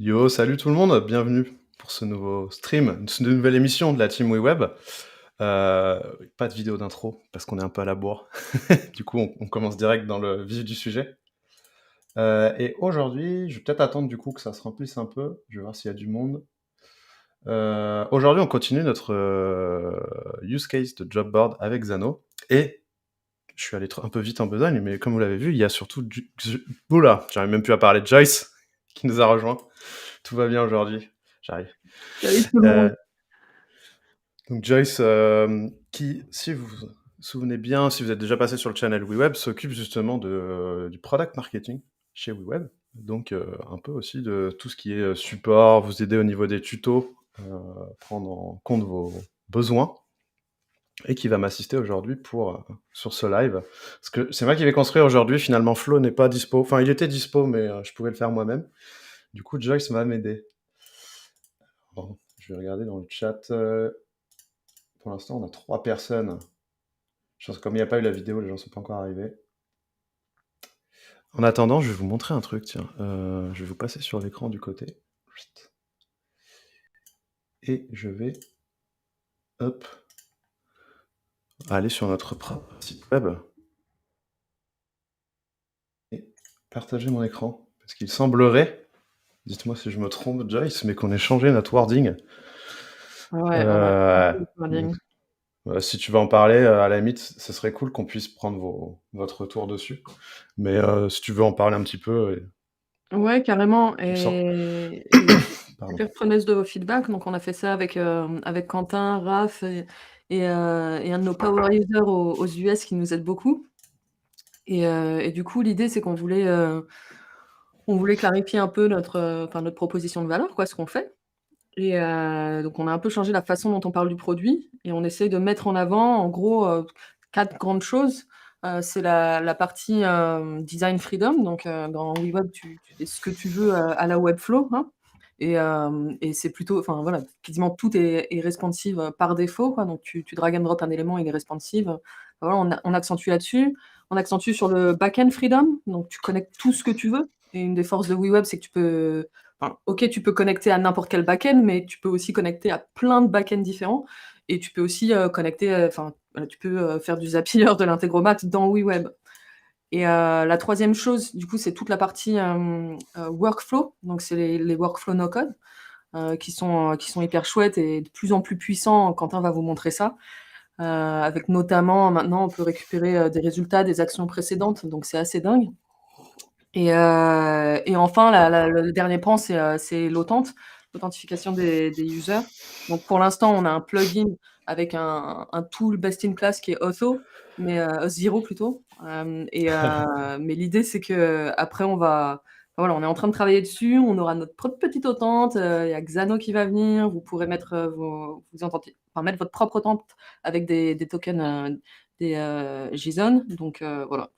Yo, salut tout le monde, bienvenue pour ce nouveau stream, cette nouvelle émission de la team WeWeb. Pas de vidéo d'intro parce qu'on est un peu à la bourre. Du coup, on commence direct dans le vif du sujet. Et aujourd'hui, je vais peut-être attendre du coup que ça se remplisse un peu. Je vais voir s'il y a du monde. Aujourd'hui, on continue notre use case de job board avec Zano. Et je suis allé un peu vite en besogne, mais comme vous l'avez vu, il y a surtout Oula, j'arrive même plus à parler de Joyce qui nous a rejoint. Tout va bien aujourd'hui. J'arrive. Salut tout le Euh, monde. donc Joyce, qui, si vous vous souvenez bien, si vous êtes déjà passé sur le channel WeWeb, s'occupe justement du product marketing chez WeWeb. Donc un peu aussi de tout ce qui est support, vous aider au niveau des tutos, prendre en compte vos besoins, et qui va m'assister aujourd'hui sur ce live. Parce que c'est moi qui vais construire aujourd'hui, finalement Flo n'est pas dispo. Enfin, il était dispo, mais je pouvais le faire moi-même. Du coup, Joyce va m'aider. Bon, je vais regarder dans le chat. Pour l'instant, on a 3 personnes. Je pense que comme il n'y a pas eu la vidéo, les gens ne sont pas encore arrivés. En attendant, je vais vous montrer un truc, tiens. Je vais vous passer sur l'écran du côté. Et je vais, hop, aller sur notre site web et partager mon écran. Parce qu'il semblerait, dites-moi si je me trompe, Joyce, mais qu'on ait changé notre wording. Ouais, on a Euh, le donc, recording. si tu veux en parler, à la limite, ce serait cool qu'on puisse prendre votre retour dessus. Mais si tu veux en parler un petit peu, Ouais, carrément. tu le sens. Et je suis Pardon. super preneuse de vos feedbacks. Donc, on a fait ça avec Quentin, Raph et un de nos power users aux US qui nous aide beaucoup. Et du coup, l'idée, c'est on voulait clarifier un peu notre proposition de valeur, quoi, ce qu'on fait. Donc, on a un peu changé la façon dont on parle du produit et on essaie de mettre en avant, en gros, 4 grandes choses. C'est la partie, design freedom. Donc, dans WeWeb, tu fais ce que tu veux, à la Webflow, hein. Et c'est plutôt enfin, voilà, quasiment tout est responsive, par défaut, quoi. Donc tu drag and drop un élément, il est responsive. Voilà, on accentue là-dessus. On accentue sur le back-end freedom. Donc tu connectes tout ce que tu veux et une des forces de WeWeb, c'est que tu peux enfin, OK, tu peux connecter à n'importe quel back-end, mais tu peux aussi connecter à plein de back-ends différents et tu peux aussi, connecter, enfin, tu peux, faire du Zapier, de l'intégromat dans WeWeb. La troisième chose, du coup, c'est toute la partie, workflow. Donc c'est les workflows no code, qui sont hyper chouettes et de plus en plus puissants. Quentin va vous montrer ça. Avec notamment, maintenant, on peut récupérer, des résultats des actions précédentes, donc c'est assez dingue. Et enfin, le dernier point, c'est l'authentification des users. Donc pour l'instant, on a un plugin avec un tool best in class qui est Auth0, mais Zero plutôt. Mais l'idée, c'est qu'après, voilà, on est en train de travailler dessus. On aura notre propre petite authente. Il y a Xano qui va venir. Vous pourrez mettre mettre votre propre authente avec des tokens, des JSON. Donc voilà.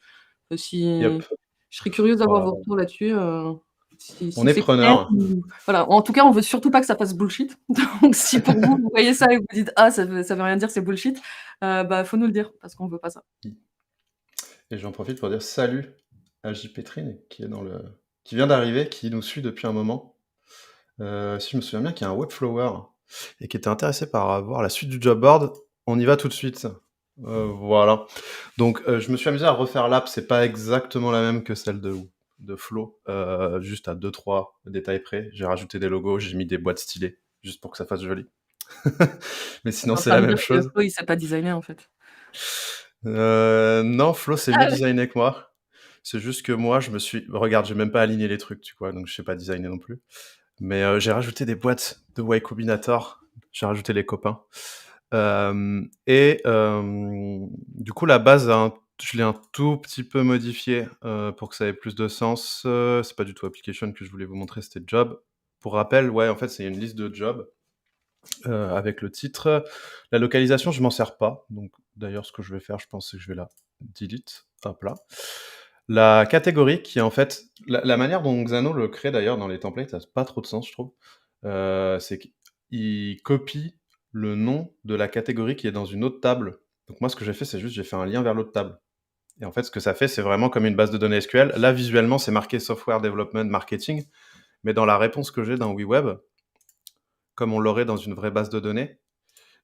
Yep. Si je serais curieuse d'avoir Voilà. vos retours là-dessus, On si est c'est clair preneur. ou voilà. En tout cas, on veut surtout pas que ça fasse bullshit. Donc si pour vous, vous voyez ça et vous dites: «Ah, ça veut rien dire, c'est bullshit», bah, faut nous le dire parce qu'on veut pas ça. Et j'en profite pour dire salut à J. Petrine, qui vient d'arriver, qui nous suit depuis un moment. Si je me souviens bien, qui est un webflower et qui était intéressé par avoir la suite du job board. On y va tout de suite. Voilà. Donc, je me suis amusé à refaire l'app. C'est pas exactement la même que celle de Flo, juste à 2-3 détails près. J'ai rajouté des logos, j'ai mis des boîtes stylées, juste pour que ça fasse joli. Mais sinon, Tu en c'est train la de même dire que chose. Flo, il sait pas designer, en fait? Non, Flo, c'est mieux Ah ouais. designé que moi. C'est juste que moi, regarde, j'ai même pas aligné les trucs, tu vois, donc je sais pas designer non plus. Mais j'ai rajouté des boîtes de Y Combinator. J'ai rajouté les copains. Du coup, la base, je l'ai un tout petit peu modifié pour que ça ait plus de sens. C'est pas du tout application que je voulais vous montrer, c'était job. Pour rappel, ouais, en fait, c'est une liste de jobs avec le titre. La localisation, je m'en sers pas. Donc, d'ailleurs, ce que je vais faire, je pense, c'est que je vais la delete. Hop là. La catégorie, qui est en fait la manière dont Xano le crée d'ailleurs dans les templates, ça n'a pas trop de sens, je trouve. C'est qu'il copie le nom de la catégorie qui est dans une autre table. Donc moi, ce que j'ai fait, c'est juste j'ai fait un lien vers l'autre table. Et en fait, ce que ça fait, c'est vraiment comme une base de données SQL. Là, visuellement, c'est marqué Software Development Marketing. Mais dans la réponse que j'ai dans WeWeb, comme on l'aurait dans une vraie base de données,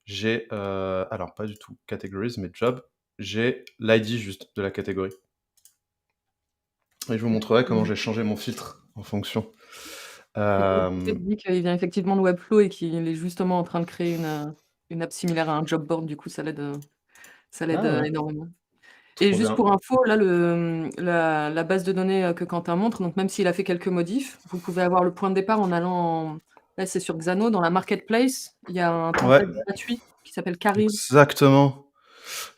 j'ai, alors pas du tout categories, mais job, j'ai l'ID juste de la catégorie. Et je vous montrerai comment j'ai changé mon filtre en fonction. Tu dis qu'il vient effectivement de Webflow et qu'il est justement en train de créer une app similaire à un job board, du coup ça l'aide, Ah ouais, énormément. Et trop juste bien. pour info, là, la base de données, que Quentin montre, donc même s'il a fait quelques modifs, vous pouvez avoir le point de départ en allant là, c'est sur Xano, dans la marketplace, il y a un Ouais, template gratuit qui s'appelle Careers. exactement.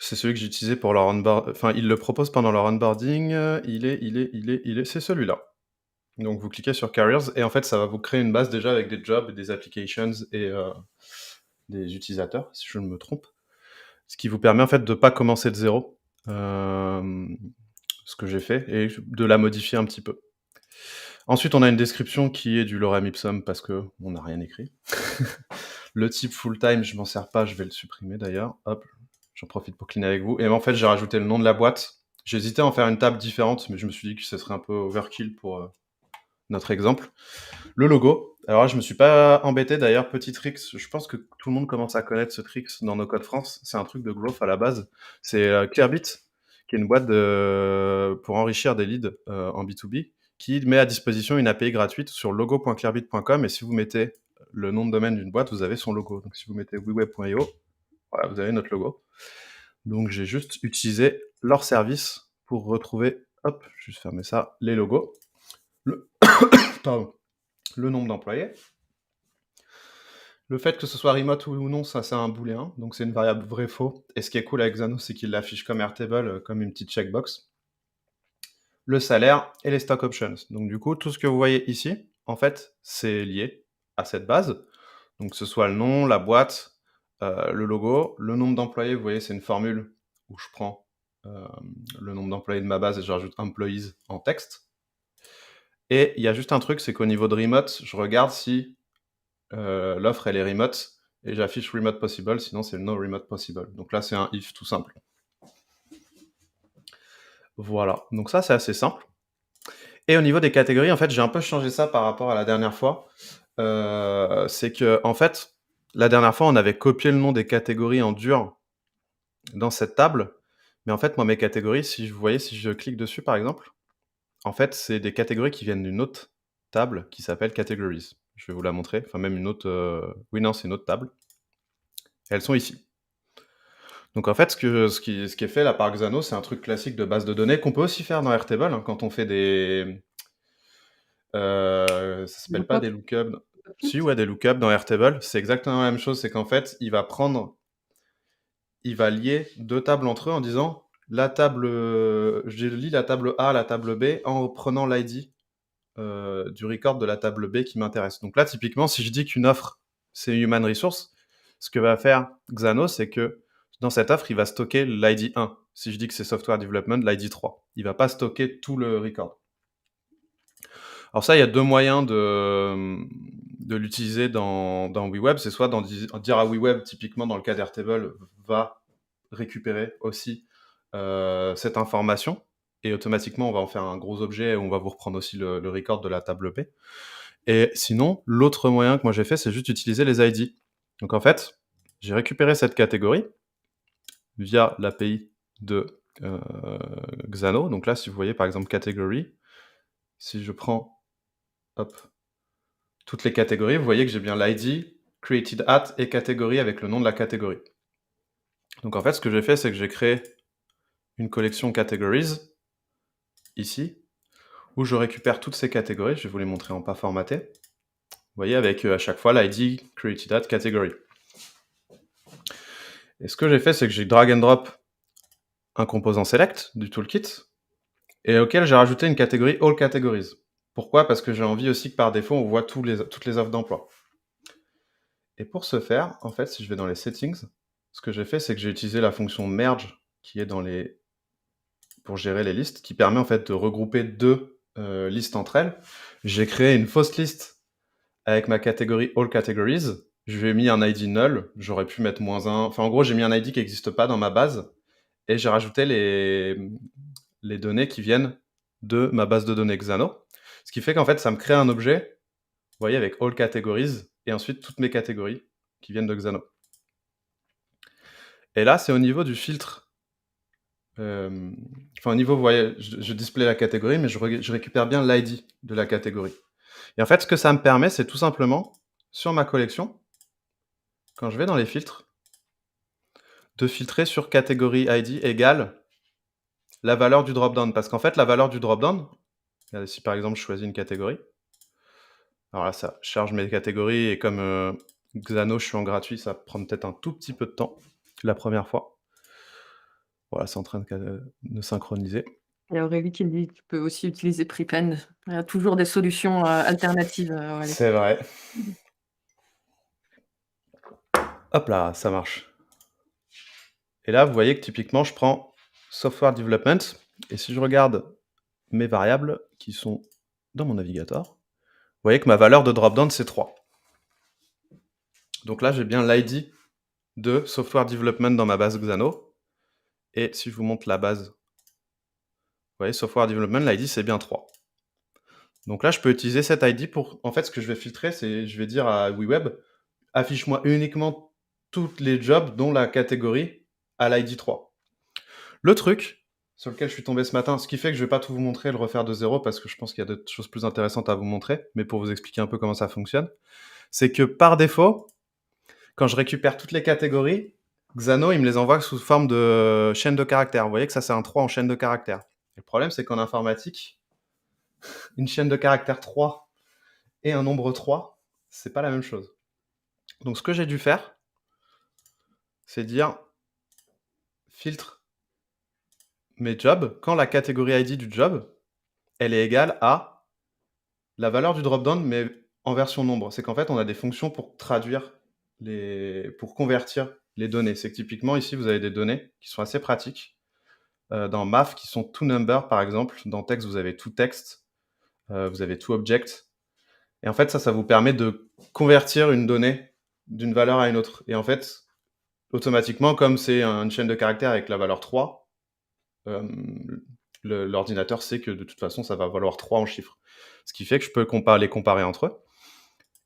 C'est celui que j'ai utilisé pour leur enfin, ils le proposent pendant leur onboarding, c'est celui-là. Donc vous cliquez sur Careers et en fait, ça va vous créer une base déjà avec des jobs, des applications et des utilisateurs, si je ne me trompe. Ce qui vous permet en fait de pas commencer de zéro, ce que j'ai fait, et de la modifier un petit peu. Ensuite, on a une description qui est du lorem ipsum parce qu'on n'a rien écrit. Le type full-time, je m'en sers pas, je vais le supprimer d'ailleurs. Hop, j'en profite pour cleaner avec vous. Et en fait, j'ai rajouté le nom de la boîte. J'hésitais à en faire une table différente, mais je me suis dit que ce serait un peu overkill pour notre exemple. Le logo. Alors là, je me suis pas embêté d'ailleurs. Petit tricks, je pense que tout le monde commence à connaître ce tricks dans nos codes France. C'est un truc de growth à la base. C'est Clearbit, qui est une boîte pour enrichir des leads en B2B, qui met à disposition une API gratuite sur logo.clearbit.com. Et si vous mettez le nom de domaine d'une boîte, vous avez son logo. Donc si vous mettez weweb.io, voilà, vous avez notre logo. Donc j'ai juste utilisé leur service pour retrouver, hop, juste fermer ça, les logos. Pardon. Le nombre d'employés. Le fait que ce soit remote ou non, ça c'est un booléen, donc c'est une variable vrai-faux. Et ce qui est cool avec Xano, c'est qu'il l'affiche comme Airtable, comme une petite checkbox. Le salaire et les stock options. Donc du coup, tout ce que vous voyez ici, en fait, c'est lié à cette base. Donc que ce soit le nom, la boîte, le logo, le nombre d'employés, vous voyez, c'est une formule où je prends le nombre d'employés de ma base et je rajoute employees en texte. Et il y a juste un truc, c'est qu'au niveau de remote, je regarde si l'offre elle est remote et j'affiche remote possible, sinon c'est no remote possible. Donc là c'est un if tout simple. Voilà, donc ça c'est assez simple. Et au niveau des catégories, en fait j'ai un peu changé ça par rapport à la dernière fois. C'est que en fait, la dernière fois on avait copié le nom des catégories en dur dans cette table, mais en fait moi mes catégories, si vous voyez, si je clique dessus par exemple, en fait c'est des catégories qui viennent d'une autre table qui s'appelle categories. Je vais vous la montrer, enfin même une autre, oui non c'est une autre table. Elles sont ici. Donc en fait, ce qui est fait là par Xano, c'est un truc classique de base de données qu'on peut aussi faire dans Airtable, hein, quand on fait des... ça s'appelle pas Lookup, des lookups. Lookup Si, ouais, des lookups dans Airtable. C'est exactement la même chose, c'est qu'en fait, il va lier deux tables entre eux en disant la table, je lis la table A, la table B, en prenant l'ID du record de la table B qui m'intéresse. Donc là, typiquement, si je dis qu'une offre, c'est Human Resource, ce que va faire Xano, c'est que dans cette offre, il va stocker l'ID 1. Si je dis que c'est Software Development, l'ID 3. Il ne va pas stocker tout le record. Alors ça, il y a deux moyens de l'utiliser dans WeWeb. C'est soit dire à WeWeb, typiquement dans le cas d'Airtable, va récupérer aussi cette information et automatiquement on va en faire un gros objet et on va vous reprendre aussi le record de la table B. Et sinon, l'autre moyen que moi j'ai fait, c'est juste utiliser les ID. Donc en fait, j'ai récupéré cette catégorie via l'API de Xano. Donc là, si vous voyez par exemple category, si je prends hop, toutes les catégories, vous voyez que j'ai bien l'ID, created at et catégorie avec le nom de la catégorie. Donc en fait, ce que j'ai fait, c'est que j'ai créé une collection categories ici, où je récupère toutes ces catégories. Je vais vous les montrer en pas formaté. Vous voyez, avec à chaque fois l'ID, created at, category. Et ce que j'ai fait, c'est que j'ai drag and drop un composant select du toolkit et auquel j'ai rajouté une catégorie all categories. Pourquoi? Parce que j'ai envie aussi que par défaut, on voit toutes les offres d'emploi. Et pour ce faire, en fait, si je vais dans les settings, ce que j'ai fait, c'est que j'ai utilisé la fonction merge qui est pour gérer les listes, qui permet en fait de regrouper deux listes entre elles. J'ai créé une fausse liste avec ma catégorie all categories. Je lui ai mis un ID null. J'aurais pu mettre -1. Enfin, en gros, j'ai mis un ID qui n'existe pas dans ma base et j'ai rajouté les données qui viennent de ma base de données Xano. Ce qui fait qu'en fait, ça me crée un objet voyez, avec all categories, et ensuite toutes mes catégories qui viennent de Xano. Et là, c'est au niveau du filtre. Enfin, au niveau, vous voyez, je display la catégorie, mais je récupère bien l'ID de la catégorie. Et en fait, ce que ça me permet, c'est tout simplement, sur ma collection, quand je vais dans les filtres, de filtrer sur catégorie ID égale la valeur du drop-down. Parce qu'en fait, la valeur du drop-down, si par exemple je choisis une catégorie, alors là, ça charge mes catégories, et comme Xano, je suis en gratuit, ça prend peut-être un tout petit peu de temps la première fois. Voilà, c'est en train de synchroniser. Il y a Aurélie qui me dit: «Tu peux aussi utiliser Prepend». Il y a toujours des solutions, alternatives, Aurélie. C'est vrai. Hop là, ça marche. Et là, vous voyez que typiquement, je prends Software Development, et si je regarde mes variables qui sont dans mon navigateur, vous voyez que ma valeur de drop-down, c'est 3. Donc là, j'ai bien l'ID de Software Development dans ma base Xano. Et si je vous montre la base, vous voyez, Software Development, l'ID, c'est bien 3. Donc là, je peux utiliser cet ID pour... En fait, ce que je vais filtrer, c'est... Je vais dire à WeWeb, affiche-moi uniquement toutes les jobs dont la catégorie a l'ID 3. Le truc sur lequel je suis tombé ce matin, ce qui fait que je ne vais pas tout vous montrer et le refaire de zéro, parce que je pense qu'il y a d'autres choses plus intéressantes à vous montrer, mais pour vous expliquer un peu comment ça fonctionne, c'est que par défaut, quand je récupère toutes les catégories, Xano, il me les envoie sous forme de chaîne de caractères. Vous voyez que ça, c'est un 3 en chaîne de caractères. Et le problème, c'est qu'en informatique, une chaîne de caractères 3 et un nombre 3, c'est pas la même chose. Donc, ce que j'ai dû faire, c'est dire filtre mes jobs quand la catégorie ID du job, elle est égale à la valeur du drop-down, mais en version nombre. C'est qu'en fait, on a des fonctions pour traduire pour convertir les données. C'est que typiquement, ici, vous avez des données qui sont assez pratiques. Dans Math, qui sont toNumber, par exemple. Dans Text, vous avez toText, vous avez toObject. Et en fait, ça vous permet de convertir une donnée d'une valeur à une autre. Et en fait, automatiquement, comme c'est une chaîne de caractères avec la valeur 3, l'ordinateur sait que de toute façon, ça va valoir 3 en chiffres. Ce qui fait que je peux les comparer entre eux.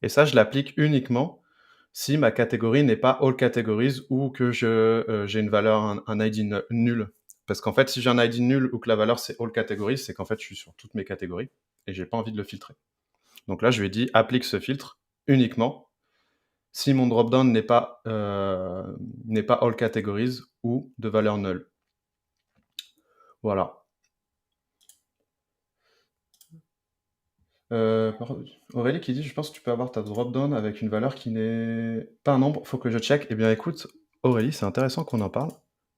Et ça, je l'applique uniquement si ma catégorie n'est pas all categories ou que j'ai une valeur, un ID nul. Parce qu'en fait, si j'ai un ID nul ou que la valeur c'est all categories, c'est qu'en fait, je suis sur toutes mes catégories et j'ai pas envie de le filtrer. Donc là, je lui ai dit applique ce filtre uniquement si mon dropdown n'est pas all categories ou de valeur null. Voilà. Aurélie qui dit, je pense que tu peux avoir ta dropdown avec une valeur qui n'est pas un nombre, faut que je check. Eh bien écoute, Aurélie, c'est intéressant qu'on en parle,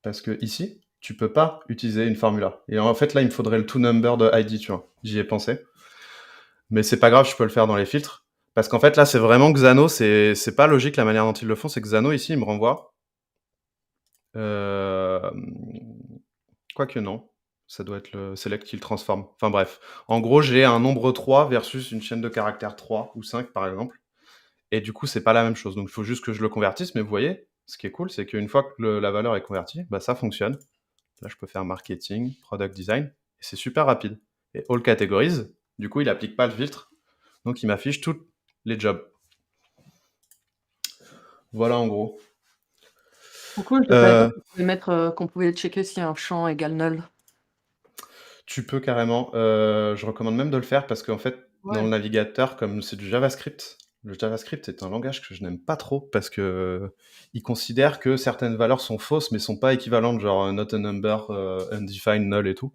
parce que ici, tu peux pas utiliser une formula. Et en fait, là, il me faudrait le toNumber de ID, tu vois. J'y ai pensé. Mais c'est pas grave, je peux le faire dans les filtres. Parce qu'en fait, là, c'est vraiment Xano, c'est pas logique la manière dont ils le font, c'est que Xano, ici, il me renvoie... Quoique non. Ça doit être le select qui le transforme. Enfin bref. En gros, j'ai un nombre 3 versus une chaîne de caractères 3 ou 5, par exemple. Et du coup, c'est pas la même chose. Donc, il faut juste que je le convertisse. Mais vous voyez, ce qui est cool, c'est qu'une fois que la valeur est convertie, bah, ça fonctionne. Là, je peux faire marketing, product design. Et c'est super rapide. Et all categories, du coup, il applique pas le filtre. Donc, il m'affiche tous les jobs. Voilà, en gros. Pourquoi je ne savais pas qu'on pouvait qu'on pouvait checker si un champ égale null. Tu peux carrément. Je recommande même de le faire parce qu'en fait, dans le Ouais. navigateur, comme c'est du JavaScript, le JavaScript est un langage que je n'aime pas trop parce que il considère que certaines valeurs sont fausses mais sont pas équivalentes, genre not a number, undefined, null et tout.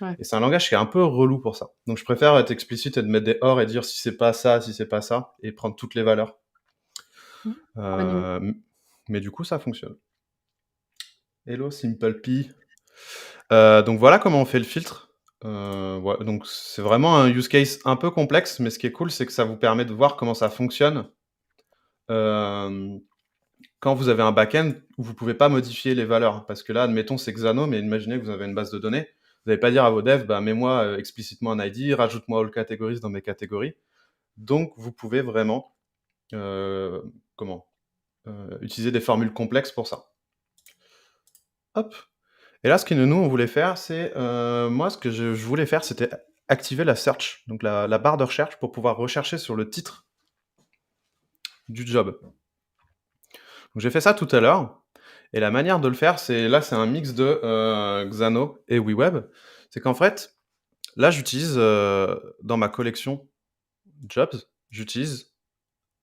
Ouais. Et c'est un langage qui est un peu relou pour ça. Donc je préfère être explicite et de mettre des or et dire si c'est pas ça, si c'est pas ça, et prendre toutes les valeurs. Mais du coup, ça fonctionne. Hello SimpleP. Donc voilà comment on fait le filtre. Ouais, donc c'est vraiment un use case un peu complexe, mais ce qui est cool, c'est que ça vous permet de voir comment ça fonctionne quand vous avez un back-end où vous pouvez pas modifier les valeurs. Parce que là, admettons, c'est Xano, mais imaginez que vous avez une base de données. Vous n'allez pas dire à vos devs, bah, mets-moi explicitement un ID, rajoute-moi all categories dans mes catégories. Donc, vous pouvez vraiment utiliser des formules complexes pour ça. Hop. Et là, ce que nous, on voulait faire, c'est... moi, ce que je voulais faire, c'était activer la search, donc la barre de recherche pour pouvoir rechercher sur le titre du job. Donc j'ai fait ça tout à l'heure et la manière de le faire, c'est un mix de, Xano et WeWeb. C'est qu'en fait, là, j'utilise, dans ma collection jobs, j'utilise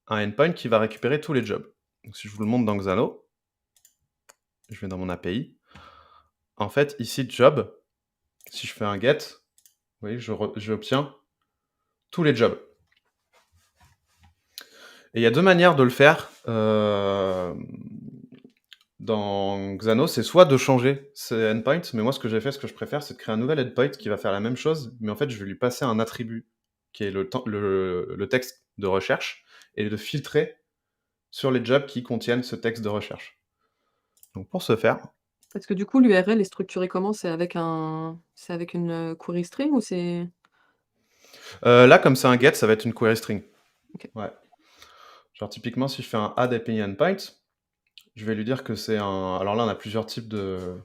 un endpoint qui va récupérer tous les jobs. Donc si je vous le montre dans Xano, je vais dans mon API. En fait, ici, job, si je fais un get, vous voyez, j'obtiens tous les jobs. Et il y a 2 manières de le faire, dans Xano, c'est soit de changer ces endpoints, mais moi ce que j'ai fait, ce que je préfère, c'est de créer un nouvel endpoint qui va faire la même chose, mais en fait, je vais lui passer un attribut qui est le texte de recherche et de filtrer sur les jobs qui contiennent ce texte de recherche. Donc pour ce faire, Parce que du coup, l'URL est structurée comment? C'est avec une, query string ou c'est là, comme c'est un get, ça va être une query string. OK. Ouais. Genre typiquement, si je fais un add API endpoint, je vais lui dire que c'est un... Alors là, on a plusieurs types de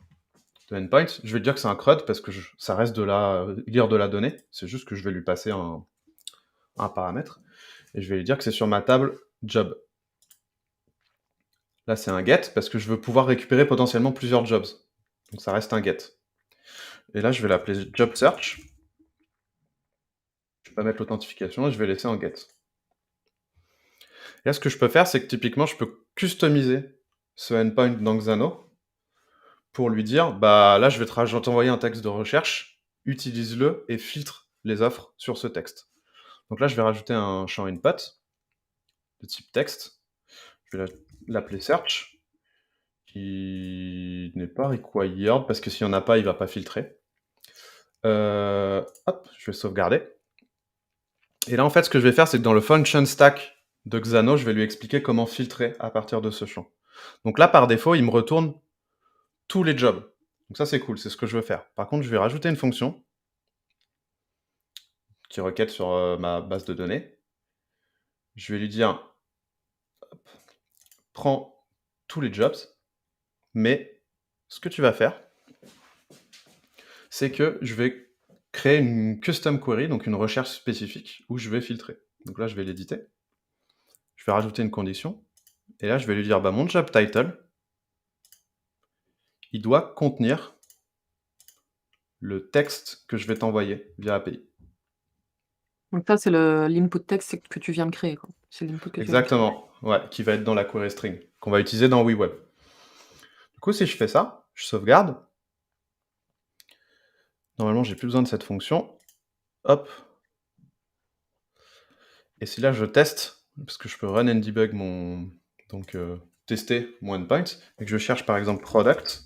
endpoint. Je vais lui dire que c'est un CRUD parce que ça reste de la lire de la donnée. C'est juste que je vais lui passer un paramètre. Et je vais lui dire que c'est sur ma table job. Là, c'est un get parce que je veux pouvoir récupérer potentiellement plusieurs jobs. Donc ça reste un get. Et là, je vais l'appeler job search. Je vais pas mettre l'authentification et je vais laisser en get. Et là, ce que je peux faire, c'est que typiquement, je peux customiser ce endpoint dans Xano pour lui dire, bah là, je vais t'envoyer un texte de recherche, utilise-le et filtre les offres sur ce texte. Donc là, je vais rajouter un champ input de type texte. Je vais l'appeler search, qui n'est pas required, parce que s'il n'y en a pas, il ne va pas filtrer. Hop, je vais sauvegarder. Et là, en fait, ce que je vais faire, c'est que dans le function stack de Xano, je vais lui expliquer comment filtrer à partir de ce champ. Donc là, par défaut, il me retourne tous les jobs. Donc ça, c'est cool, c'est ce que je veux faire. Par contre, je vais rajouter une fonction qui requête sur ma base de données. Je vais lui dire, hop, prends tous les jobs, mais ce que tu vas faire, c'est que je vais créer une custom query, donc une recherche spécifique, où je vais filtrer. Donc là, je vais l'éditer. Je vais rajouter une condition. Et là, je vais lui dire, bah, mon job title, il doit contenir le texte que je vais t'envoyer via API. Donc ça, c'est l'input text que tu viens de créer, quoi. C'est l'input que tu viens de créer. Exactement, ouais, qui va être dans la query string, qu'on va utiliser dans WeWeb. Du coup, si je fais ça, je sauvegarde. Normalement, j'ai plus besoin de cette fonction. Hop. Et si là, je teste, parce que je peux run and debug mon... Donc, tester mon endpoint, et que je cherche par exemple product.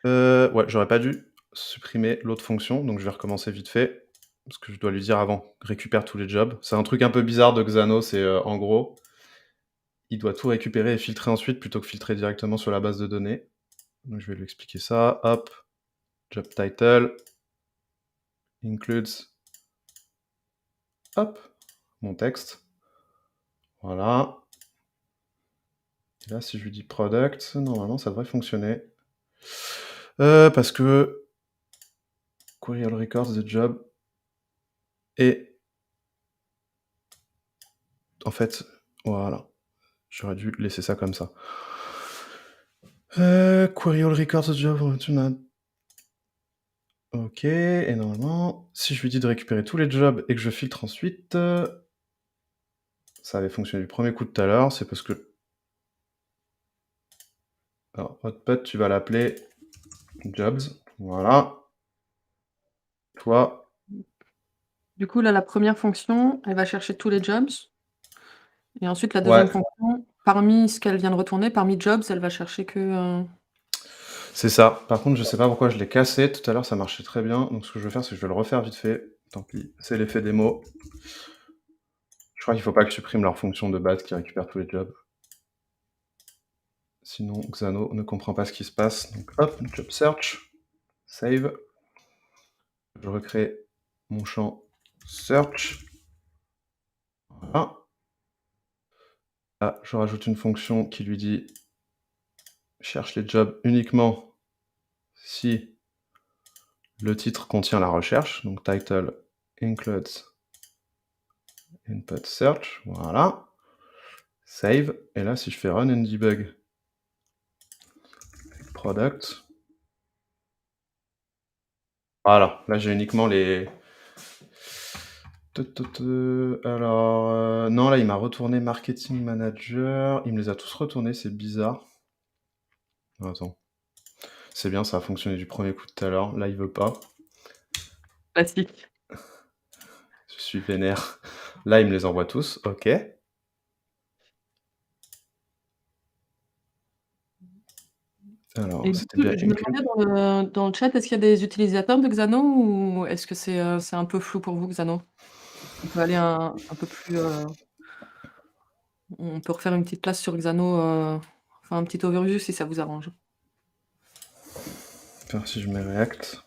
Ouais, j'aurais pas dû supprimer l'autre fonction, donc je vais recommencer vite fait, parce que je dois lui dire avant, récupère tous les jobs. C'est un truc un peu bizarre de Xano, c'est en gros, il doit tout récupérer et filtrer ensuite, plutôt que filtrer directement sur la base de données. Donc je vais lui expliquer ça, hop, job title, includes, hop, mon texte, voilà. Et là, si je lui dis product, normalement, ça devrait fonctionner. Parce que query all records the job et en fait, voilà, j'aurais dû laisser ça comme ça. Query all records the job, ok, et normalement, si je lui dis de récupérer tous les jobs et que je filtre ensuite, ça avait fonctionné du premier coup de tout à l'heure, c'est parce que... Alors, hotput, tu vas l'appeler jobs, voilà. Toi, Du coup, là, la première fonction, elle va chercher tous les jobs et ensuite la ouais, deuxième fonction, parmi ce qu'elle vient de retourner, parmi jobs, elle va chercher que, c'est ça. Par contre, je sais pas pourquoi je l'ai cassé. Tout à l'heure, ça marchait très bien. Donc, ce que je vais faire, c'est que je vais le refaire vite fait. Tant pis, c'est l'effet démo. Je crois qu'il faut pas que je supprime leur fonction de base qui récupère tous les jobs. Sinon, Xano ne comprend pas ce qui se passe. Donc, hop, job search, save. Je recrée mon champ search. Voilà. Là, je rajoute une fonction qui lui dit cherche les jobs uniquement si Le titre contient la recherche, donc title includes input search, voilà. Save, et là si je fais run and debug, product, voilà, là j'ai uniquement les... Alors, non, là il m'a retourné marketing manager, il me les a tous retournés, c'est bizarre. Attends, c'est bien, ça a fonctionné du premier coup de tout à l'heure, là il veut pas. Classique. Je suis vénère. Là il me les envoie tous, ok. Alors, Et du c'était coup, bien je me inclus. demandais dans le chat, est-ce qu'il y a des utilisateurs de Xano ou est-ce que c'est un peu flou pour vous, Xano? On peut aller un peu plus, on peut refaire une petite classe sur Xano, enfin un petit overview si ça vous arrange. Faire si je mets React.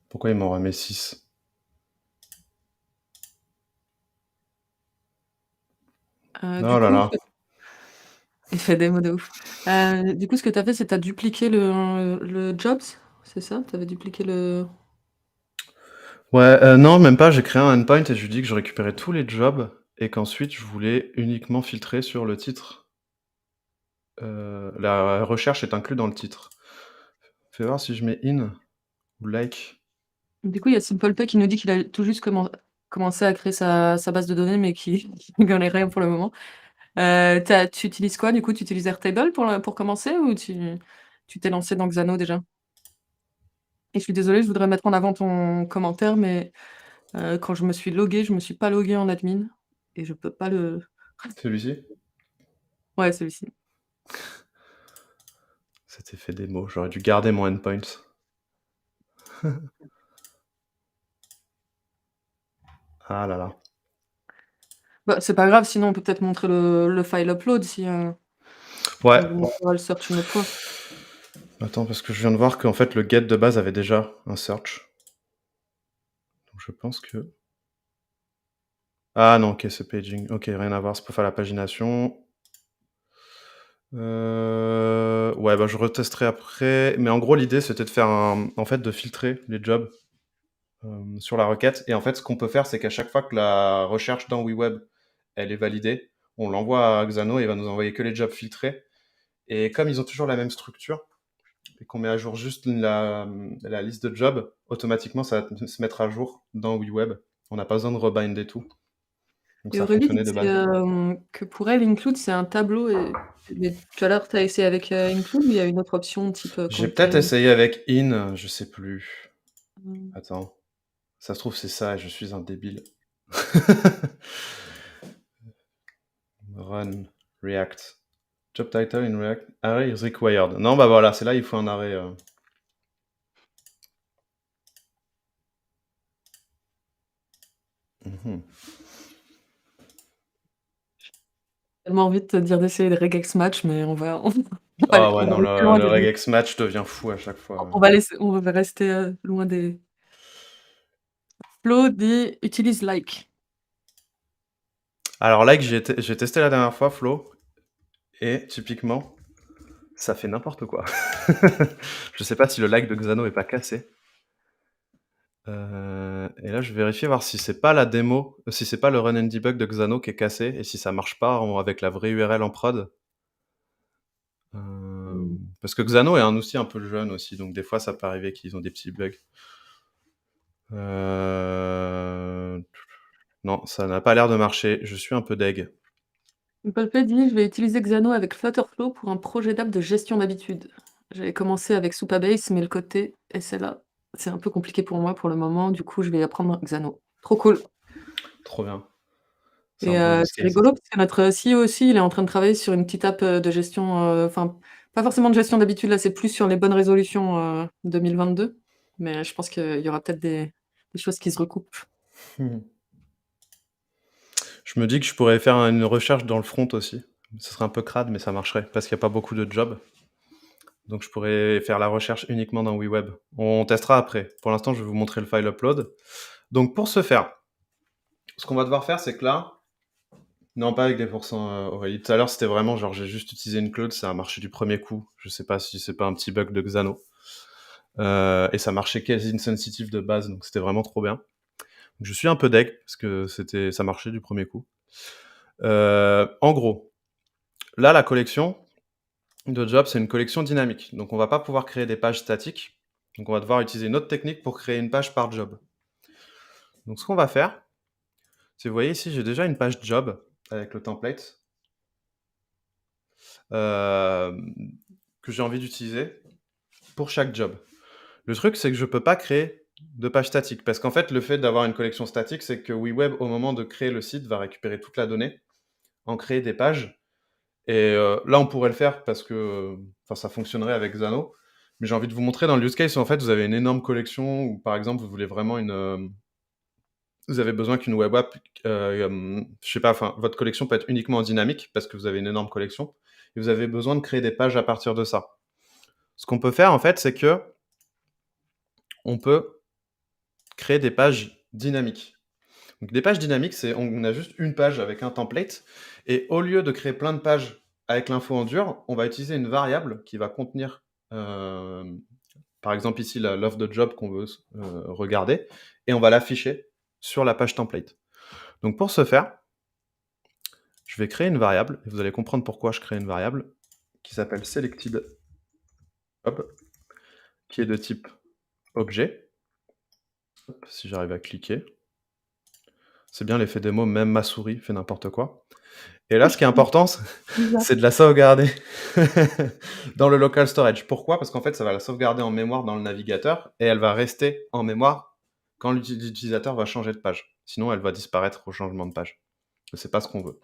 Pourquoi il m'en remet 6? Du Oh là coup, là. il fait des mots de ouf. Du coup, ce que tu as fait, c'est tu as dupliqué le jobs, c'est ça? Tu avais dupliqué le... Ouais, non, même pas, j'ai créé un endpoint et je lui dis que je récupérais tous les jobs et qu'ensuite je voulais uniquement filtrer sur le titre. La recherche est inclue dans le titre. Fais voir si je mets in ou like. Du coup, il y a SimplePay qui nous dit qu'il a tout juste commencé à créer sa base de données, mais qui ne connaît rien pour le moment. Tu utilises quoi, du coup? Tu utilises Airtable pour commencer ou tu t'es lancé dans Xano déjà? Et je suis désolée, je voudrais mettre en avant ton commentaire, mais quand je me suis loguée, je me suis pas loguée en admin et je peux pas le... Celui-ci? Ouais, celui-ci. C'était fait démo, j'aurais dû garder mon endpoint. Ah là là. Bah, c'est pas grave, sinon on peut peut-être montrer le file upload si, Ouais. on vous montrera le search une autre fois. Attends, parce que je viens de voir qu'en fait le get de base avait déjà un search. Donc je pense que... Ah non, ok, c'est paging. Ok, rien à voir, c'est pour faire la pagination. Ouais, bah je retesterai après. Mais en gros, l'idée, c'était de faire en fait, de filtrer les jobs sur la requête. Et en fait, ce qu'on peut faire, c'est qu'à chaque fois que la recherche dans WeWeb, elle est validée, on l'envoie à Xano et il va nous envoyer que les jobs filtrés. Et comme ils ont toujours la même structure, et qu'on met à jour juste la liste de jobs, automatiquement, ça va se mettre à jour dans WeWeb. On n'a pas besoin de rebinder tout. Donc Et ça Aurélie dit fonctionnait de base. que pour elle, include, c'est un tableau. Mais tout à l'heure, tu as essayé avec include ou il y a une autre option type J'ai peut-être contain? essayé avec in, je sais plus. Hmm. Attends. Ça se trouve, c'est ça, et je suis un débile. Run, React. Job title in React. Array is required. Non, bah voilà, c'est là, il faut un arrêt. Mhm. Tellement envie de te dire d'essayer le regex match, mais Ah ouais, on va non, rester le, loin le regex match devient fou à chaque fois. on va rester loin des... Flo dit utilise like. Alors, like, j'ai testé la dernière fois, Flo, et typiquement, ça fait n'importe quoi. Je sais pas si le like de Xano est pas cassé. Et là, je vais vérifier voir si c'est pas la démo, si c'est pas le run and debug de Xano qui est cassé, et si ça marche pas avec la vraie URL en prod. Hmm. Parce que Xano est un outil un peu jeune aussi, donc des fois ça peut arriver qu'ils ont des petits bugs. Non, ça n'a pas l'air de marcher, je suis un peu deg. Palpé dit je vais utiliser Xano avec Flutterflow pour un projet d'app de gestion d'habitude. J'avais commencé avec Supabase, mais le côté SLA, c'est un peu compliqué pour moi pour le moment. Du coup, je vais apprendre Xano. Trop cool. Trop bien. C'est un Et bon use c'est case. rigolo parce que notre CEO aussi, il est en train de travailler sur une petite app de gestion, enfin, pas forcément de gestion d'habitude, là, c'est plus sur les bonnes résolutions 2022. Mais je pense qu'il y aura peut-être des choses qui se recoupent. Hmm. Je me dis que je pourrais faire une recherche dans le front aussi. Ce serait un peu crade, mais ça marcherait, parce qu'il n'y a pas beaucoup de jobs. Donc je pourrais faire la recherche uniquement dans WeWeb. On testera après. Pour l'instant, je vais vous montrer le file upload. Donc pour ce faire, ce qu'on va devoir faire, c'est que là, Non, pas avec des pourcents, Aurélie. Tout à l'heure, c'était vraiment genre, j'ai juste utilisé une clause, ça a marché du premier coup. Je sais pas si c'est pas un petit bug de Xano. Et ça marchait quasi insensitive de base, donc c'était vraiment trop bien. Donc je suis un peu deg, parce que ça marchait du premier coup. En gros, là, la collection de jobs, c'est une collection dynamique. Donc on va pas pouvoir créer des pages statiques. Donc on va devoir utiliser une autre technique pour créer une page par job. Donc ce qu'on va faire, c'est, vous voyez ici, j'ai déjà une page job avec le template euh, que j'ai envie d'utiliser pour chaque job. Le truc, c'est que je peux pas créer de page statique, parce qu'en fait, le fait d'avoir une collection statique, c'est que WeWeb, au moment de créer le site, va récupérer toute la donnée, en créer des pages, et là, on pourrait le faire parce que ça fonctionnerait avec Xano, mais j'ai envie de vous montrer dans le use case où en fait, vous avez une énorme collection, ou par exemple, vous voulez vraiment vous avez besoin qu'une web app, je sais pas, enfin, votre collection peut être uniquement en dynamique, parce que vous avez une énorme collection, et vous avez besoin de créer des pages à partir de ça. Ce qu'on peut faire, en fait, c'est que on peut créer des pages dynamiques. Donc des pages dynamiques, c'est on a juste une page avec un template, et au lieu de créer plein de pages avec l'info en dur, on va utiliser une variable qui va contenir, par exemple ici, l'offre de job qu'on veut regarder, et on va l'afficher sur la page template. Donc pour ce faire, je vais créer une variable, et vous allez comprendre pourquoi je crée une variable, qui s'appelle selected job, qui est de type objet. Hop, si j'arrive à cliquer. C'est bien l'effet démo, même ma souris fait n'importe quoi. Et là, ce qui est important, Bizarre. c'est de la sauvegarder dans le local storage. Pourquoi? Parce qu'en fait, ça va la sauvegarder en mémoire dans le navigateur, et elle va rester en mémoire quand l'utilisateur va changer de page. Sinon, elle va disparaître au changement de page. C'est pas ce qu'on veut.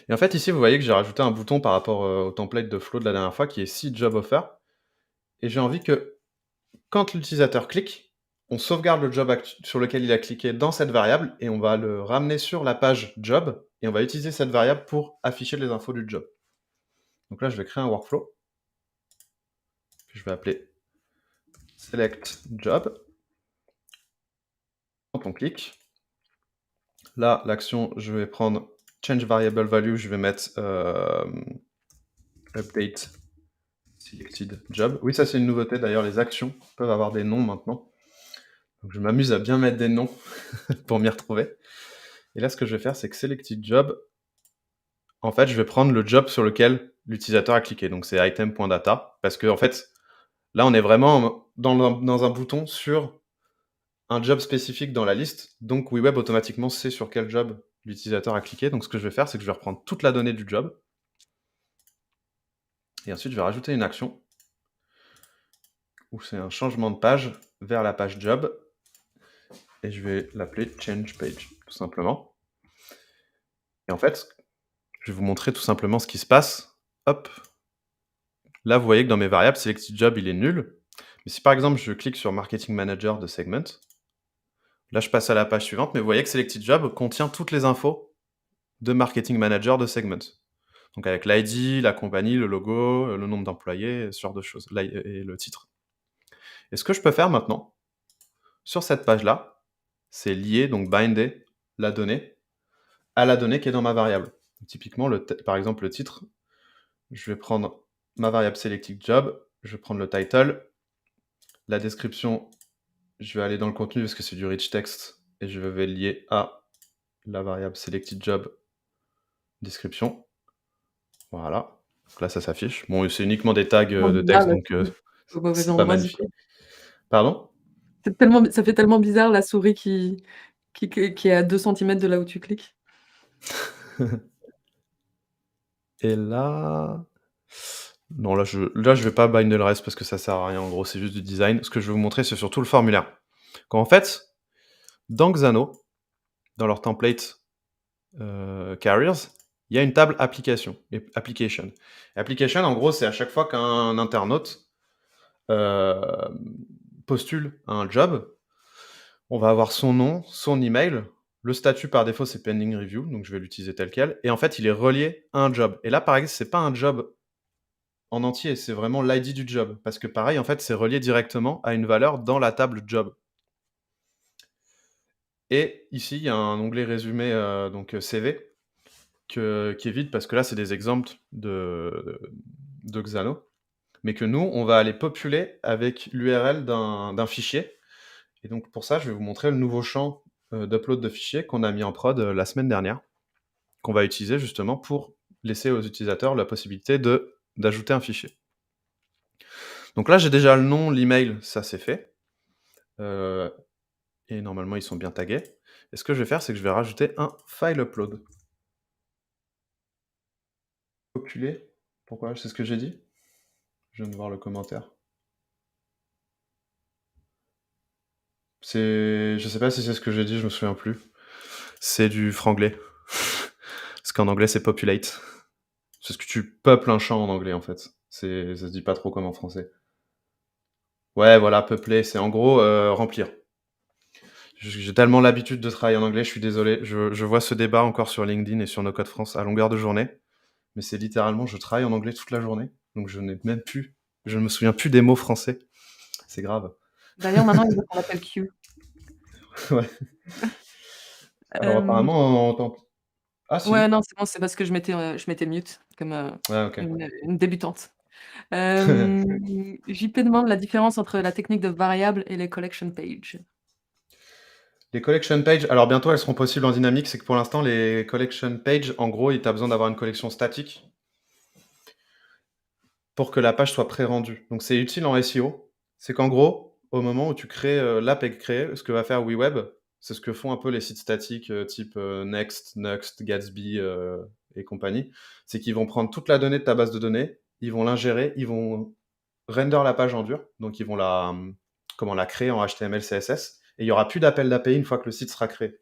Et en fait, ici, vous voyez que j'ai rajouté un bouton par rapport au template de Flow de la dernière fois, qui est See Job Offer. Et j'ai envie que, quand l'utilisateur clique, on sauvegarde le job sur lequel il a cliqué dans cette variable, et on va le ramener sur la page job, et on va utiliser cette variable pour afficher les infos du job. Donc là, je vais créer un workflow. Je vais appeler select job. Quand on clique, là, l'action, je vais prendre change variable value, je vais mettre update selected job. Oui, ça c'est une nouveauté, d'ailleurs, les actions peuvent avoir des noms maintenant. Donc je m'amuse à bien mettre des noms pour m'y retrouver. Et là, ce que je vais faire, c'est que selected job, en fait, je vais prendre le job sur lequel l'utilisateur a cliqué. Donc c'est item.data, parce que en fait, là, on est vraiment dans un bouton sur un job spécifique dans la liste. Donc WeWeb automatiquement sait sur quel job l'utilisateur a cliqué. Donc ce que je vais faire, c'est que je vais reprendre toute la donnée du job. Et ensuite, je vais rajouter une action où c'est un changement de page vers la page job. Et je vais l'appeler change page, tout simplement. Et en fait, je vais vous montrer tout simplement ce qui se passe. Hop. Là, vous voyez que dans mes variables, selected job, il est nul. Mais si par exemple, je clique sur marketing manager de segment, là, je passe à la page suivante, mais vous voyez que selected job contient toutes les infos de marketing manager de segment. Donc avec l'ID, la compagnie, le logo, le nombre d'employés, ce genre de choses, et le titre. Et ce que je peux faire maintenant, sur cette page-là, c'est lier, donc binder la donnée à la donnée qui est dans ma variable. Donc, typiquement, par exemple, le titre, je vais prendre ma variable selected job, je vais prendre le title, la description, je vais aller dans le contenu parce que c'est du rich text, et je vais le lier à la variable selected job description. Voilà. Donc là, ça s'affiche. Bon, c'est uniquement des tags de Bizarre, texte, la donc souris au mauvais c'est pas endroit, du magnifique. coup. Pardon? Ça fait tellement bizarre la souris qui est à 2 centimètres de là où tu cliques. Et là... Non, là, je vais pas binder le reste parce que ça sert à rien. En gros, c'est juste du design. Ce que je vais vous montrer, c'est surtout le formulaire. Quand en fait, dans Xano, dans leur template carriers, il y a une table application. Application. Application, en gros, c'est à chaque fois qu'un internaute postule à un job, on va avoir son nom, son email. Le statut par défaut, c'est pending review, donc je vais l'utiliser tel quel. Et en fait, il est relié à un job. Et là, par exemple, c'est pas un job en entier, c'est vraiment l'ID du job. Parce que pareil, en fait, c'est relié directement à une valeur dans la table job. Et ici, il y a un onglet résumé, donc CV qui est vide parce que là, c'est des exemples de Xano, mais que nous, on va aller populer avec l'URL d'un fichier. Et donc pour ça, je vais vous montrer le nouveau champ, d'upload de fichiers qu'on a mis en prod, la semaine dernière, qu'on va utiliser justement pour laisser aux utilisateurs la possibilité d'ajouter un fichier. Donc là, j'ai déjà le nom, l'email, ça c'est fait. Et normalement, ils sont bien tagués. Et ce que je vais faire, c'est que je vais rajouter un file upload. Populer. Pourquoi? C'est ce que j'ai dit? Je viens de voir le commentaire. Je sais pas si c'est ce que j'ai dit, je me souviens plus. C'est du franglais. Parce qu'en anglais, c'est populate. C'est ce que tu peuples un champ en anglais, en fait. Ça se dit pas trop comme en français. Ouais, voilà, peupler, c'est en gros remplir. J'ai tellement l'habitude de travailler en anglais, je suis désolé. Je vois ce débat encore sur LinkedIn et sur No Code France à longueur de journée. Mais c'est littéralement, je travaille en anglais toute la journée. Donc je ne me souviens plus des mots français. C'est grave. D'ailleurs, maintenant, il veut qu'on l'appelle Q. Ouais. Alors Hem, apparemment, ah ouais, si. non, c'est bon, c'est parce que je m'étais mute comme, Ouais, ok. une débutante. JP demande la différence entre la technique de variable et les collection pages. Les collection pages, alors bientôt elles seront possibles en dynamique, c'est que pour l'instant les collection pages, en gros, tu as besoin d'avoir une collection statique pour que la page soit pré-rendue. Donc c'est utile en SEO. C'est qu'en gros, au moment où tu crées, l'app est créée, ce que va faire WeWeb, c'est ce que font un peu les sites statiques, type, Next, Nuxt, Gatsby, et compagnie. C'est qu'ils vont prendre toute la donnée de ta base de données, ils vont l'ingérer, ils vont render la page en dur, donc ils vont la créer en HTML, CSS, et il y aura plus d'appel d'API une fois que le site sera créé.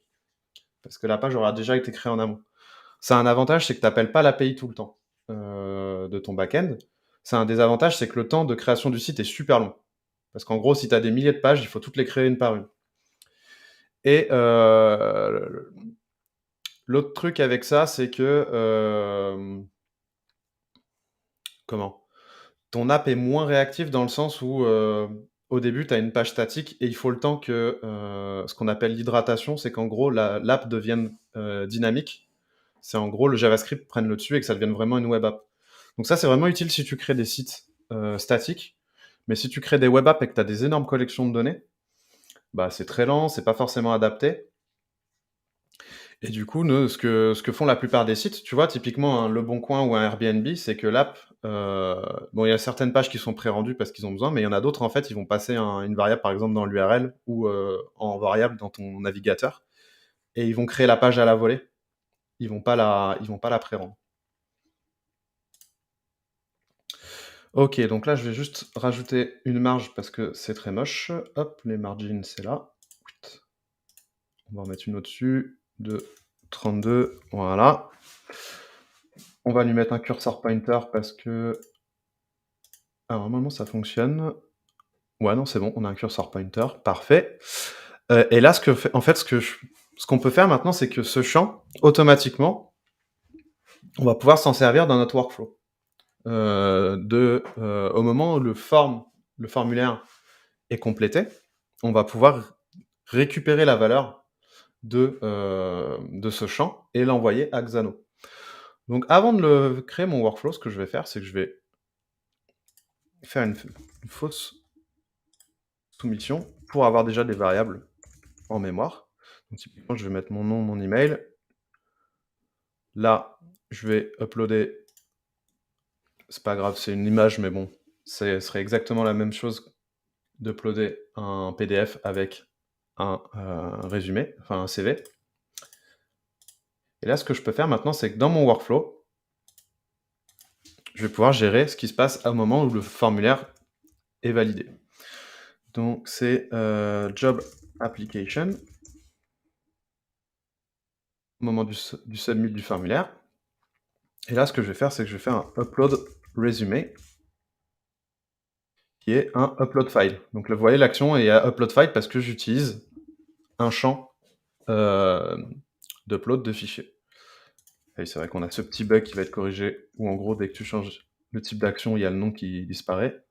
Parce que la page aura déjà été créée en amont. Ça a un avantage, c'est que tu n'appelles pas l'API tout le temps de ton back-end. Ça a un désavantage, c'est que le temps de création du site est super long. Parce qu'en gros, si tu as des milliers de pages, il faut toutes les créer une par une. Et l'autre truc avec ça, c'est que comment ton app est moins réactive dans le sens où au début, tu as une page statique et il faut le temps que ce qu'on appelle l'hydratation, c'est qu'en gros, l'app devienne dynamique. C'est en gros le JavaScript prenne le dessus et que ça devienne vraiment une web app. Donc ça, c'est vraiment utile si tu crées des sites statiques. Mais si tu crées des web apps et que tu as des énormes collections de données, bah, c'est très lent, c'est pas forcément adapté. Et du coup, ce que font la plupart des sites, tu vois, typiquement un Le Bon Coin ou un Airbnb, c'est que l'app, bon, il y a certaines pages qui sont pré-rendues parce qu'ils ont besoin, mais il y en a d'autres, en fait, ils vont passer une variable, par exemple, dans l'URL ou en variable dans ton navigateur, et ils vont créer la page à la volée. Ils vont pas la pré-rendre. Ok, donc là, je vais juste rajouter une marge parce que c'est très moche. Hop, les margins, c'est là. On va en mettre une au-dessus de 32, voilà. On va lui mettre un cursor pointer parce que... Alors, normalement, ça fonctionne. Ouais, non, c'est bon, on a un cursor pointer, parfait. Et là, en fait, ce qu'on peut faire maintenant, c'est que ce champ, automatiquement, on va pouvoir s'en servir dans notre workflow. Au moment où le formulaire est complété, on va pouvoir récupérer la valeur de ce champ et l'envoyer à Xano. Donc avant de créer mon workflow, ce que je vais faire, c'est que je vais faire une fausse soumission pour avoir déjà des variables en mémoire. Donc typiquement, je vais mettre mon nom, mon email. Là, je vais uploader, c'est pas grave, c'est une image, mais bon, ce serait exactement la même chose d'uploader un PDF avec un résumé, enfin un CV. Et là, ce que je peux faire maintenant, c'est que dans mon workflow, je vais pouvoir gérer ce qui se passe au moment où le formulaire est validé. Donc c'est job application, au moment du submit du formulaire. Et là, ce que je vais faire, c'est que je vais faire un upload resume, qui est un upload file. Donc vous voyez, l'action est à upload file parce que j'utilise un champ d'upload de fichier. Et c'est vrai qu'on a ce petit bug qui va être corrigé, où en gros, dès que tu changes le type d'action, il y a le nom qui disparaît.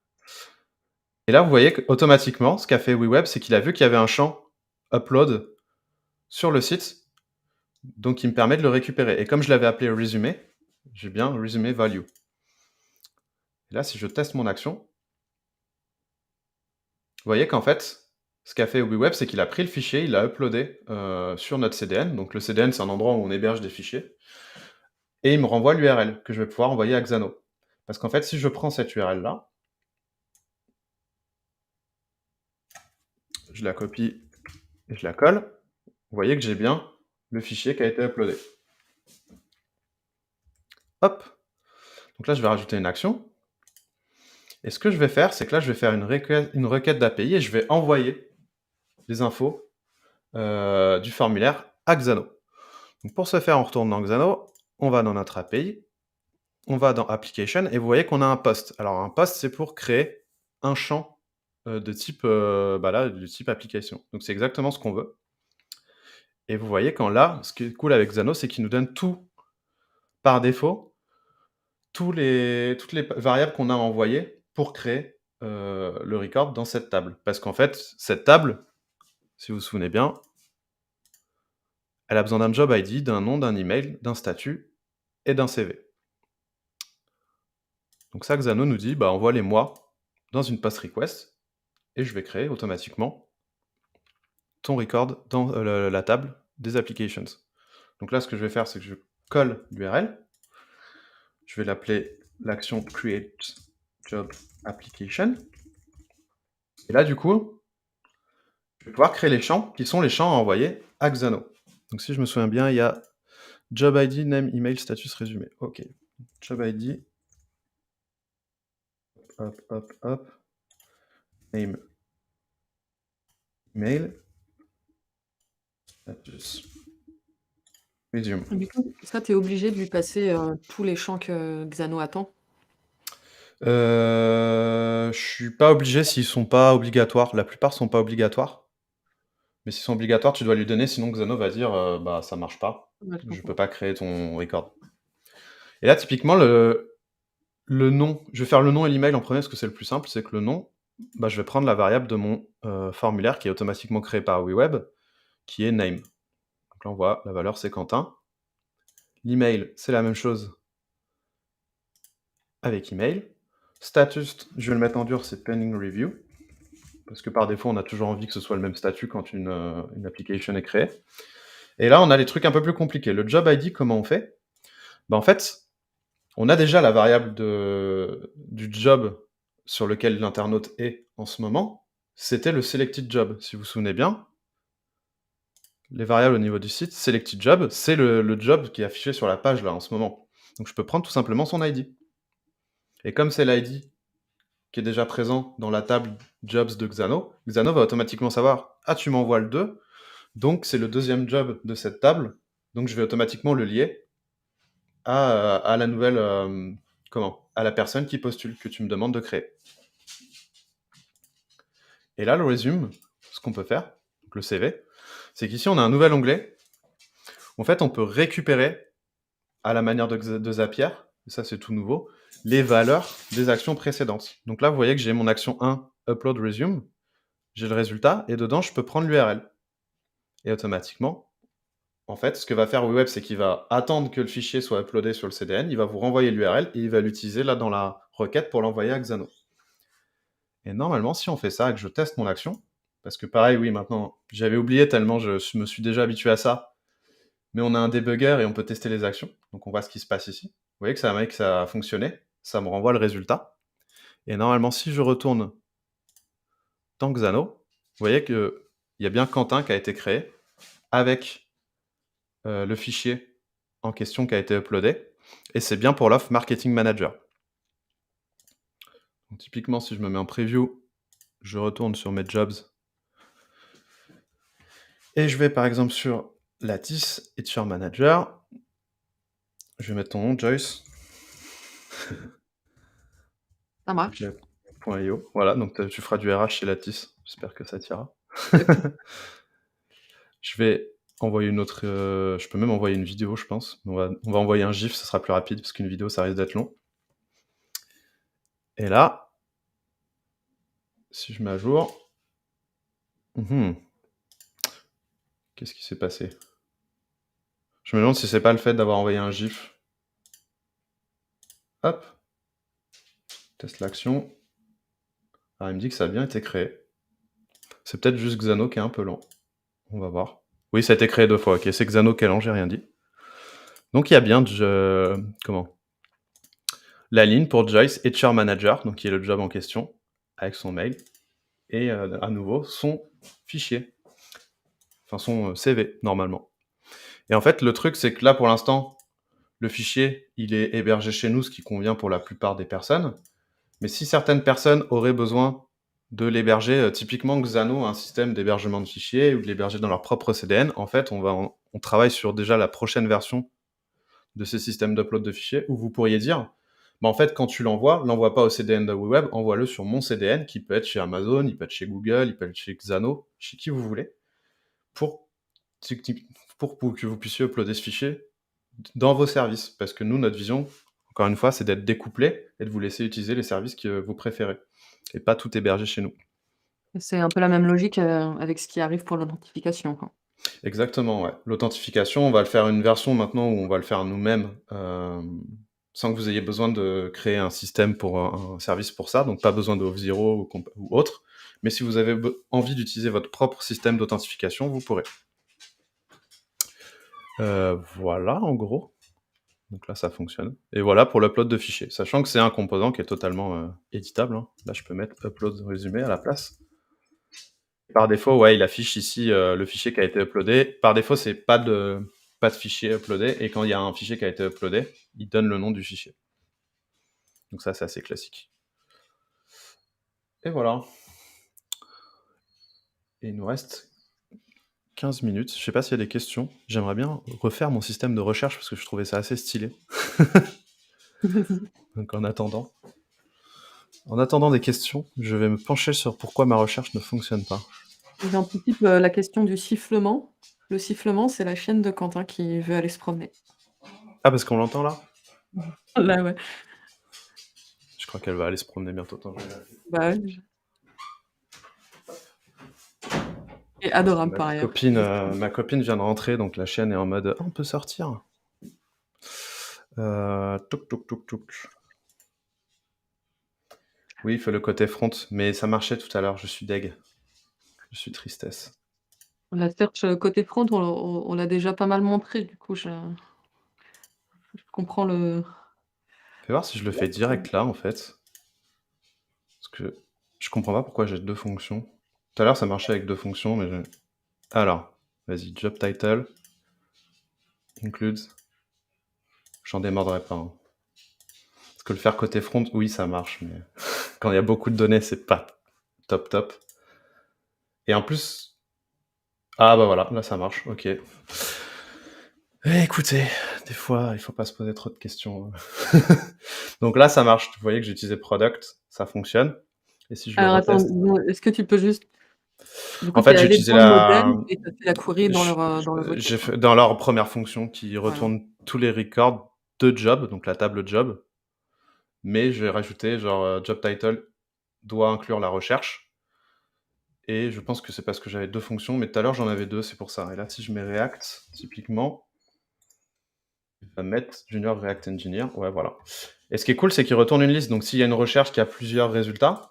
Et là, vous voyez qu'automatiquement, ce qu'a fait WeWeb, c'est qu'il a vu qu'il y avait un champ upload sur le site, donc il me permet de le récupérer. Et comme je l'avais appelé résumé, j'ai bien résumé value. Et là, si je teste mon action, vous voyez qu'en fait, ce qu'a fait WeWeb, c'est qu'il a pris le fichier, il l'a uploadé sur notre CDN. Donc le CDN, c'est un endroit où on héberge des fichiers. Et il me renvoie l'URL que je vais pouvoir envoyer à Xano. Parce qu'en fait, si je prends cette URL-là, je la copie et je la colle, vous voyez que j'ai bien le fichier qui a été uploadé. Hop. Donc là, je vais rajouter une action. Et ce que je vais faire, c'est que là, je vais faire une requête d'API et je vais envoyer les infos du formulaire à Xano. Donc pour ce faire, on retourne dans Xano, on va dans notre API, on va dans Application, et vous voyez qu'on a un post. Alors un post, c'est pour créer un champ de type, du type application. Donc c'est exactement ce qu'on veut. Et vous voyez quand là, ce qui est cool avec Xano, c'est qu'il nous donne tout par défaut, toutes les variables qu'on a envoyées pour créer le record dans cette table. Parce qu'en fait, cette table, si vous vous souvenez bien, elle a besoin d'un job ID, d'un nom, d'un email, d'un statut et d'un CV. Donc ça, Xano nous dit, envoie-les-moi dans une post request et je vais créer automatiquement ton record dans la table des applications. Donc là, ce que je vais faire, c'est que je colle l'URL. Je vais l'appeler l'action create job application. Et là, du coup, je vais pouvoir créer les champs qui sont les champs à envoyer à Xano. Donc si je me souviens bien, il y a job ID, name, email, status, résumé. Ok. Job ID. Hop, hop, hop. Name, email, status, resume. Et du coup, ça, tu es obligé de lui passer, tous les champs que Xano attend? Je suis pas obligé s'ils sont pas obligatoires. La plupart sont pas obligatoires. Mais s'ils sont obligatoires, tu dois lui donner, sinon Xano va dire ça marche pas. Ouais, je Je peux comprends. pas créer ton record. Et là, typiquement, le nom, je vais faire le nom et l'email en premier parce que c'est le plus simple, c'est que le nom, je vais prendre la variable de mon formulaire qui est automatiquement créé par WeWeb, qui est name. Donc là, on voit la valeur, c'est Quentin. L'email, c'est la même chose avec email. Status, je vais le mettre en dur, c'est pending review. Parce que par défaut, on a toujours envie que ce soit le même statut quand une application est créée. Et là, on a les trucs un peu plus compliqués. Le job ID, comment on fait? En fait, on a déjà la variable du job sur lequel l'internaute est en ce moment. C'était le selected job, si vous vous souvenez bien. Les variables au niveau du site, selected job, c'est le job qui est affiché sur la page là en ce moment. Donc je peux prendre tout simplement son ID. Et comme c'est l'ID qui est déjà présent dans la table jobs de Xano, Xano va automatiquement savoir, ah tu m'envoies le 2, donc c'est le deuxième job de cette table, donc je vais automatiquement le lier à la nouvelle, à la personne qui postule, que tu me demandes de créer. Et là, le resume, ce qu'on peut faire, donc le CV, c'est qu'ici on a un nouvel onglet. En fait, on peut récupérer, à la manière de Zapier, et ça c'est tout nouveau, les valeurs des actions précédentes. Donc là, vous voyez que j'ai mon action 1, upload resume, j'ai le résultat, et dedans, je peux prendre l'URL. Et automatiquement, en fait, ce que va faire WeWeb, c'est qu'il va attendre que le fichier soit uploadé sur le CDN, il va vous renvoyer l'URL, et il va l'utiliser là dans la requête pour l'envoyer à Xano. Et normalement, si on fait ça et que je teste mon action, parce que pareil, oui, maintenant, j'avais oublié tellement je me suis déjà habitué à ça, mais on a un debugger et on peut tester les actions. Donc on voit ce qui se passe ici. Vous voyez que ça a fonctionné, ça me renvoie le résultat. Et normalement, si je retourne dans Xano, vous voyez qu'il y a bien Quentin qui a été créé avec le fichier en question qui a été uploadé. Et c'est bien pour l'offre Marketing Manager. Donc, typiquement, si je me mets en preview, je retourne sur mes jobs. Et je vais par exemple sur Lattice, HR Manager. Je vais mettre ton nom, Joyce. Ça marche. .io. Voilà, donc tu feras du RH chez Lattice. J'espère que ça t'ira. OK. Je vais envoyer une autre. Je peux même envoyer une vidéo, je pense. On va envoyer un GIF, ce sera plus rapide parce qu'une vidéo, ça risque d'être long. Et là, si je mets à jour. Qu'est-ce qui s'est passé? Je me demande si c'est pas le fait d'avoir envoyé un GIF. Hop, teste l'action. Alors, il me dit que ça a bien été créé. C'est peut-être juste Xano qui est un peu lent. On va voir. Oui, ça a été créé 2 fois. Ok, c'est Xano qui est lent, j'ai rien dit. Donc, il y a bien la ligne pour Joyce HR Manager, donc qui est le job en question, avec son mail. Et à nouveau, son fichier. Enfin, son CV, normalement. Et en fait, le truc, c'est que là, pour l'instant, le fichier, il est hébergé chez nous, ce qui convient pour la plupart des personnes. Mais si certaines personnes auraient besoin de l'héberger, typiquement Xano a un système d'hébergement de fichiers ou de l'héberger dans leur propre CDN, en fait, on travaille sur déjà la prochaine version de ces systèmes d'upload de fichiers où vous pourriez dire, bah en fait, quand tu l'envoie pas au CDN de WeWeb, envoie-le sur mon CDN qui peut être chez Amazon, il peut être chez Google, il peut être chez Xano, chez qui vous voulez, pour, pour que vous puissiez uploader ce fichier dans vos services. Parce que nous, notre vision, encore une fois, c'est d'être découplé et de vous laisser utiliser les services que vous préférez et pas tout héberger chez nous. C'est un peu la même logique, avec ce qui arrive pour l'authentification, quoi. Exactement, ouais. L'authentification, on va le faire une version maintenant où on va le faire nous-mêmes, sans que vous ayez besoin de créer un système pour un service pour ça, donc pas besoin de Auth0 ou autre. Mais si vous avez envie d'utiliser votre propre système d'authentification, vous pourrez. Voilà, en gros. Donc là, ça fonctionne. Et voilà pour l'upload de fichiers. Sachant que c'est un composant qui est totalement éditable. Hein. Là, je peux mettre upload résumé à la place. Par défaut, ouais, il affiche ici le fichier qui a été uploadé. Par défaut, c'est pas de fichier uploadé. Et quand il y a un fichier qui a été uploadé, il donne le nom du fichier. Donc ça, c'est assez classique. Et voilà. Et il nous reste 15 minutes. Je sais pas s'il y a des questions. J'aimerais bien refaire mon système de recherche parce que je trouvais ça assez stylé. Donc en attendant des questions, je vais me pencher sur pourquoi ma recherche ne fonctionne pas. J'anticipe, la question du sifflement. Le sifflement, c'est la chienne de Quentin qui veut aller se promener. Ah, parce qu'on l'entend là? Là, ouais. Je crois qu'elle va aller se promener bientôt. Attends, Bah, ouais. Et adorable par ailleurs. Ma copine vient de rentrer, donc la chienne est en mode on peut sortir. Touk touk touk touk. Oui, il fait le côté front, mais ça marchait tout à l'heure, je suis deg. Je suis tristesse. La search, côté front, on l'a déjà pas mal montré, du coup, je comprends le Fais voir si je le fais direct là, en fait. Parce que je comprends pas pourquoi j'ai 2 fonctions. Tout à l'heure, ça marchait avec 2 fonctions, mais alors, vas-y, job title, includes. J'en démordrai pas. Hein. Parce que le faire côté front, oui, ça marche, mais quand il y a beaucoup de données, c'est pas top top. Et en plus... Ah bah voilà, là ça marche, ok. Écoutez, des fois, il faut pas se poser trop de questions. Donc là, ça marche. Vous voyez que j'ai utilisé product, ça fonctionne. Et si je le Alors attends, reteste... est-ce que tu peux juste du coup, En tu es fait, j'ai allé utilisé dans le modèle et tu as fait la query dans le motif? j'ai fait dans leur première fonction qui Voilà. retourne tous les records de job, donc la table job. Mais je vais rajouter genre job title doit inclure la recherche. Et je pense que c'est parce que j'avais 2 fonctions, mais tout à l'heure j'en avais 2, c'est pour ça. Et là, si je mets React, typiquement, il va mettre Junior React Engineer. Ouais, voilà. Et ce qui est cool, c'est qu'il retourne une liste. Donc s'il y a une recherche qui a plusieurs résultats,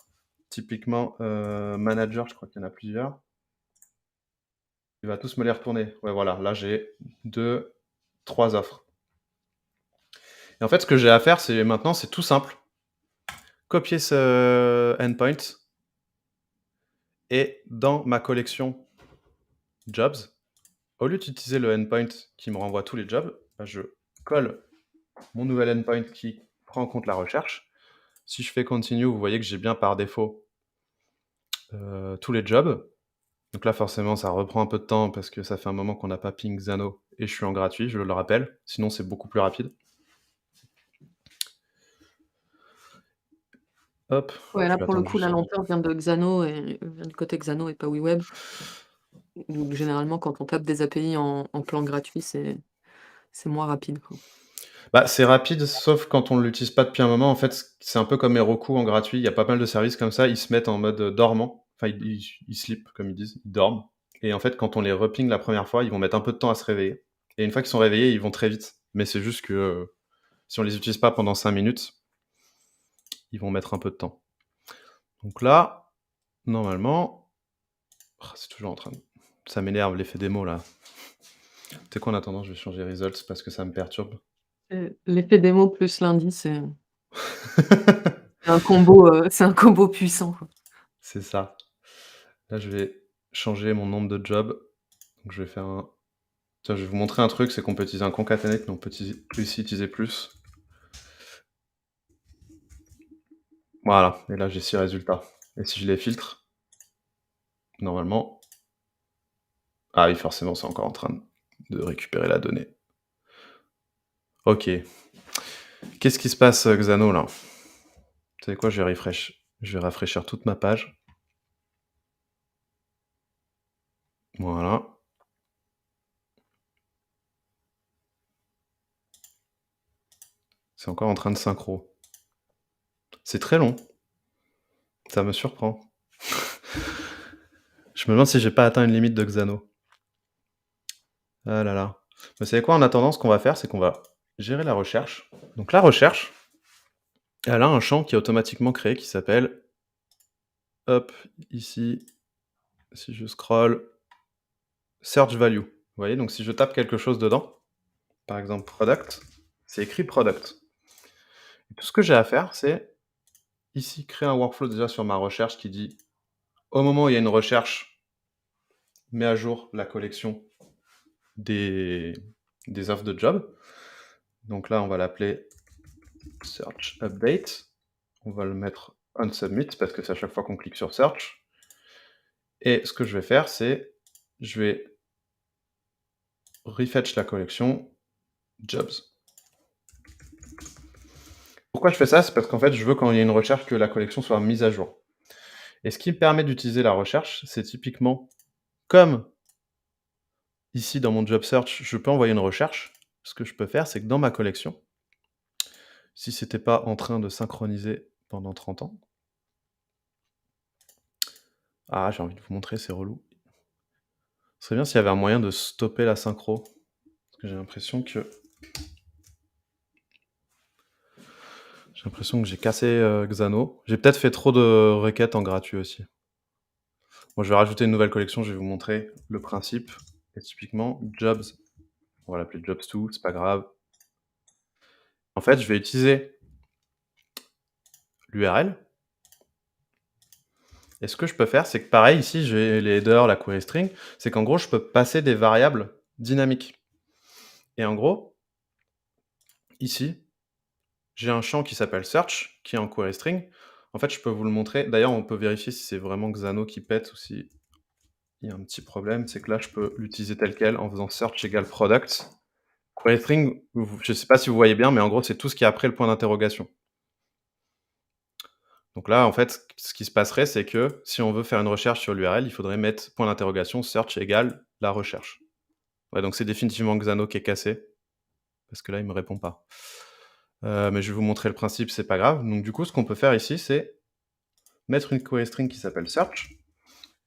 typiquement Manager, je crois qu'il y en a plusieurs, il va tous me les retourner. Ouais, voilà. Là, j'ai 2, 3 offres. Et en fait, ce que j'ai à faire, c'est maintenant, c'est tout simple. Copier ce endpoint et dans ma collection jobs, au lieu d'utiliser le endpoint qui me renvoie tous les jobs, bah, je colle mon nouvel endpoint qui prend en compte la recherche. Si je fais continue, vous voyez que j'ai bien par défaut tous les jobs. Donc là, forcément, ça reprend un peu de temps parce que ça fait un moment qu'on n'a pas ping Xano et je suis en gratuit, je le rappelle. Sinon, c'est beaucoup plus rapide. Hop. Ouais, là, pour le coup, la lenteur vient de Xano et vient du côté Xano et pas WeWeb. Donc généralement, quand on tape des API en plan gratuit, c'est moins rapide, quoi. Bah, c'est rapide, sauf quand on ne l'utilise pas depuis un moment. En fait, c'est un peu comme Heroku en gratuit. Il y a pas mal de services comme ça, ils se mettent en mode dormant. Enfin, ils sleep, comme ils disent, ils dorment. Et en fait, quand on les reping la première fois, ils vont mettre un peu de temps à se réveiller. Et une fois qu'ils sont réveillés, ils vont très vite. Mais c'est juste que si on les utilise pas pendant 5 minutes, ils vont mettre un peu de temps. Donc là, normalement, c'est toujours en train de... Ça m'énerve l'effet démo là. Tu sais quoi, en attendant, je vais changer results parce que ça me perturbe. L'effet démo plus lundi, c'est un combo puissant, quoi. C'est ça. Là, je vais changer mon nombre de jobs. Donc je vais faire un... Tiens, je vais vous montrer un truc, c'est qu'on peut utiliser un concatenate, mais on peut aussi utiliser plus. Voilà, et là j'ai 6 résultats. Et si je les filtre, normalement... Ah oui, forcément, c'est encore en train de récupérer la donnée. Ok. Qu'est-ce qui se passe, Xano, là? Vous savez quoi, je vais rafraîchir toute ma page. Voilà. C'est encore en train de synchro. C'est très long. Ça me surprend. Je me demande si j'ai pas atteint une limite de Xano. Ah là là. Vous savez quoi, en attendant, ce qu'on va faire, c'est qu'on va gérer la recherche. Donc la recherche, elle a un champ qui est automatiquement créé qui s'appelle, hop, ici, si je scroll, search value. Vous voyez, donc si je tape quelque chose dedans, par exemple product, c'est écrit product. Et tout ce que j'ai à faire, c'est ici créer un workflow déjà sur ma recherche qui dit, au moment où il y a une recherche, mets à jour la collection des offres de job. Donc là, on va l'appeler search update. On va le mettre on submit parce que c'est à chaque fois qu'on clique sur search. Et ce que je vais faire, c'est je vais refetch la collection jobs. Pourquoi je fais ça? C'est parce qu'en fait, je veux quand il y a une recherche que la collection soit mise à jour. Et ce qui me permet d'utiliser la recherche, c'est typiquement comme ici dans mon job search, je peux envoyer une recherche. Ce que je peux faire, c'est que dans ma collection, si c'était pas en train de synchroniser pendant 30 ans, ah, j'ai envie de vous montrer, c'est relou. Ce serait bien s'il y avait un moyen de stopper la synchro. Parce que j'ai l'impression que j'ai cassé Xano. J'ai peut-être fait trop de requêtes en gratuit aussi. Moi, je vais rajouter une nouvelle collection, je vais vous montrer le principe. Et typiquement, jobs, on va l'appeler jobs2, c'est pas grave. En fait, je vais utiliser l'URL. Et ce que je peux faire, c'est que pareil, ici, j'ai les headers, la query string, c'est qu'en gros, je peux passer des variables dynamiques. Et en gros, ici, j'ai un champ qui s'appelle search, qui est en query string. En fait, je peux vous le montrer. D'ailleurs, on peut vérifier si c'est vraiment Xano qui pète ou si il y a un petit problème. C'est que là, je peux l'utiliser tel quel en faisant search égale product. Query string, je ne sais pas si vous voyez bien, mais en gros, c'est tout ce qui est après le point d'interrogation. Donc là, en fait, ce qui se passerait, c'est que si on veut faire une recherche sur l'URL, il faudrait mettre point d'interrogation search égale la recherche. Ouais, donc c'est définitivement Xano qui est cassé, parce que là, il me répond pas. Mais je vais vous montrer le principe, c'est pas grave. Donc du coup, ce qu'on peut faire ici, c'est mettre une query string qui s'appelle search,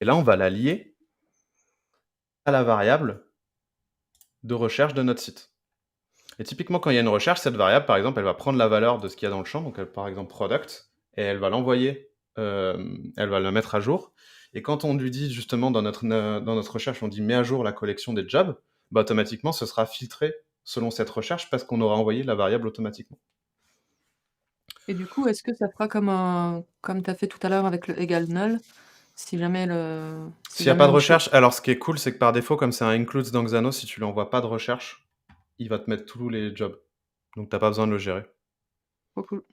et là, on va la lier à la variable de recherche de notre site. Et typiquement, quand il y a une recherche, cette variable, par exemple, elle va prendre la valeur de ce qu'il y a dans le champ, donc par exemple product, et elle va l'envoyer, elle va le mettre à jour. Et quand on lui dit justement dans notre recherche, on dit mets à jour la collection des jobs, bah, automatiquement, ce sera filtré selon cette recherche parce qu'on aura envoyé la variable automatiquement. Et du coup, est-ce que ça fera comme tu as fait tout à l'heure avec le égal null, si jamais S'il n'y a pas de on choisit. recherche, alors ce qui est cool, c'est que par défaut, comme c'est un includes dans Xano, si tu lui envoies pas de recherche, il va te mettre tous les jobs. Donc t'as pas besoin de le gérer. Trop cool.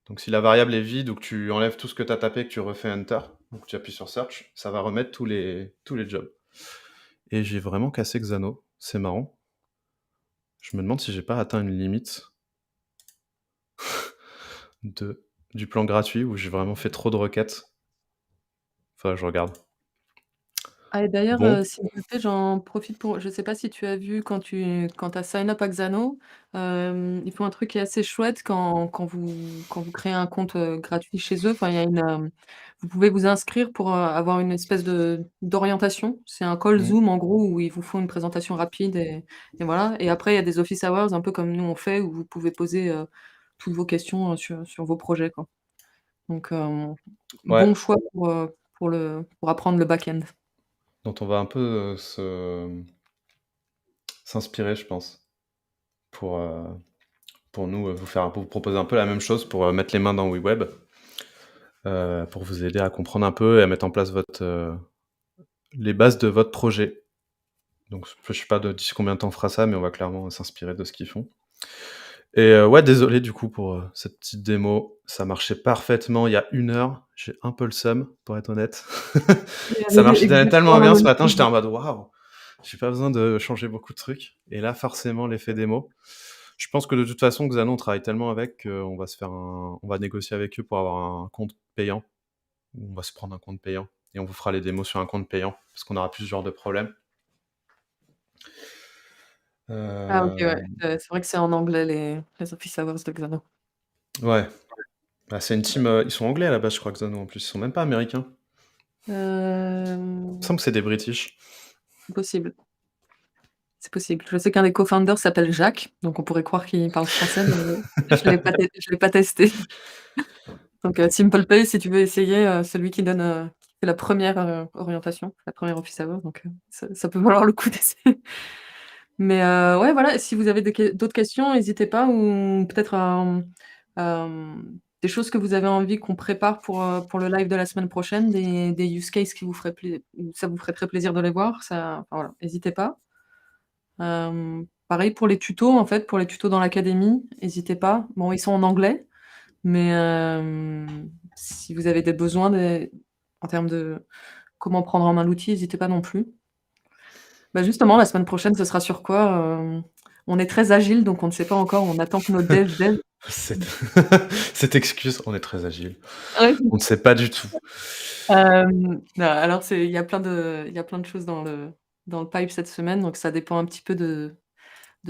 Donc si la variable est vide ou que tu enlèves tout ce que tu as tapé, que tu refais Enter, ou que tu appuies sur Search, ça va remettre tous les jobs. Et j'ai vraiment cassé Xano, c'est marrant. Je me demande si j'ai pas atteint une limite du plan gratuit où j'ai vraiment fait trop de requêtes. Enfin, je regarde. Ah et d'ailleurs, Bon, s'il vous plaît, j'en profite pour je sais pas si tu as vu quand tu as sign up à Xano, ils font un truc qui est assez chouette quand vous créez un compte, gratuit chez eux. Enfin, il y a vous pouvez vous inscrire pour, avoir une espèce d'orientation. C'est un call mmh, Zoom en gros où ils vous font une présentation rapide et voilà et après il y a des office hours un peu comme nous on fait où vous pouvez poser, toutes vos questions, sur vos projets, quoi. Donc, ouais, bon choix pour apprendre le back-end. dont on va un peu, s'inspirer, je pense, pour, nous, vous proposer un peu la même chose pour, mettre les mains dans WeWeb, pour vous aider à comprendre un peu et à mettre en place les bases de votre projet. Donc je sais pas d'ici combien de temps on fera ça, mais on va clairement s'inspirer de ce qu'ils font. Et ouais, désolé du coup pour, cette petite démo. Ça marchait parfaitement il y a 1 heure. J'ai un peu le seum, pour être honnête. Il est Ça arrivé marchait exactement tellement à la bien ce même matin, chose. j'étais en mode: «Waouh, j'ai pas besoin de changer beaucoup de trucs» et là, forcément, l'effet démo. Je pense que de toute façon, Xano, on travaille tellement avec qu'on va on va négocier avec eux pour avoir un compte payant. Ou on va se prendre un compte payant et on vous fera les démos sur un compte payant parce qu'on aura plus ce genre de problème. Ah OK, ouais, Hem, c'est vrai que c'est en anglais les office hours de Xano. ouais, bah, c'est une team, ils sont anglais à la base, je crois, Xano en plus, ils sont même pas américains. Il me semble que c'est des British. C'est possible, c'est possible. Je sais qu'un des co-founders s'appelle Jacques, donc on pourrait croire qu'il parle français, mais je l'ai pas testé. Donc SimplePay, si tu veux essayer, celui qui fait la première orientation, la première office hour, donc ça peut valoir le coup d'essayer. Mais ouais, voilà, et si vous avez d'autres questions, n'hésitez pas ou peut-être, des choses que vous avez envie qu'on prépare pour le live de la semaine prochaine, des use cases qui vous feraient où ça vous ferait très plaisir de les voir, ça enfin voilà, n'hésitez pas. Pareil pour les tutos, en fait, pour les tutos dans l'académie, n'hésitez pas. Bon, ils sont en anglais, mais si vous avez des besoins en termes de comment prendre en main l'outil, n'hésitez pas non plus. Bah, justement, la semaine prochaine, ce sera sur quoi? On est très agile, donc on ne sait pas encore, on attend que nos devs. Cette cette excuse, on est très agile. Ouais. On ne sait pas du tout. Non, alors il y a plein de choses dans le pipe cette semaine, donc ça dépend un petit peu de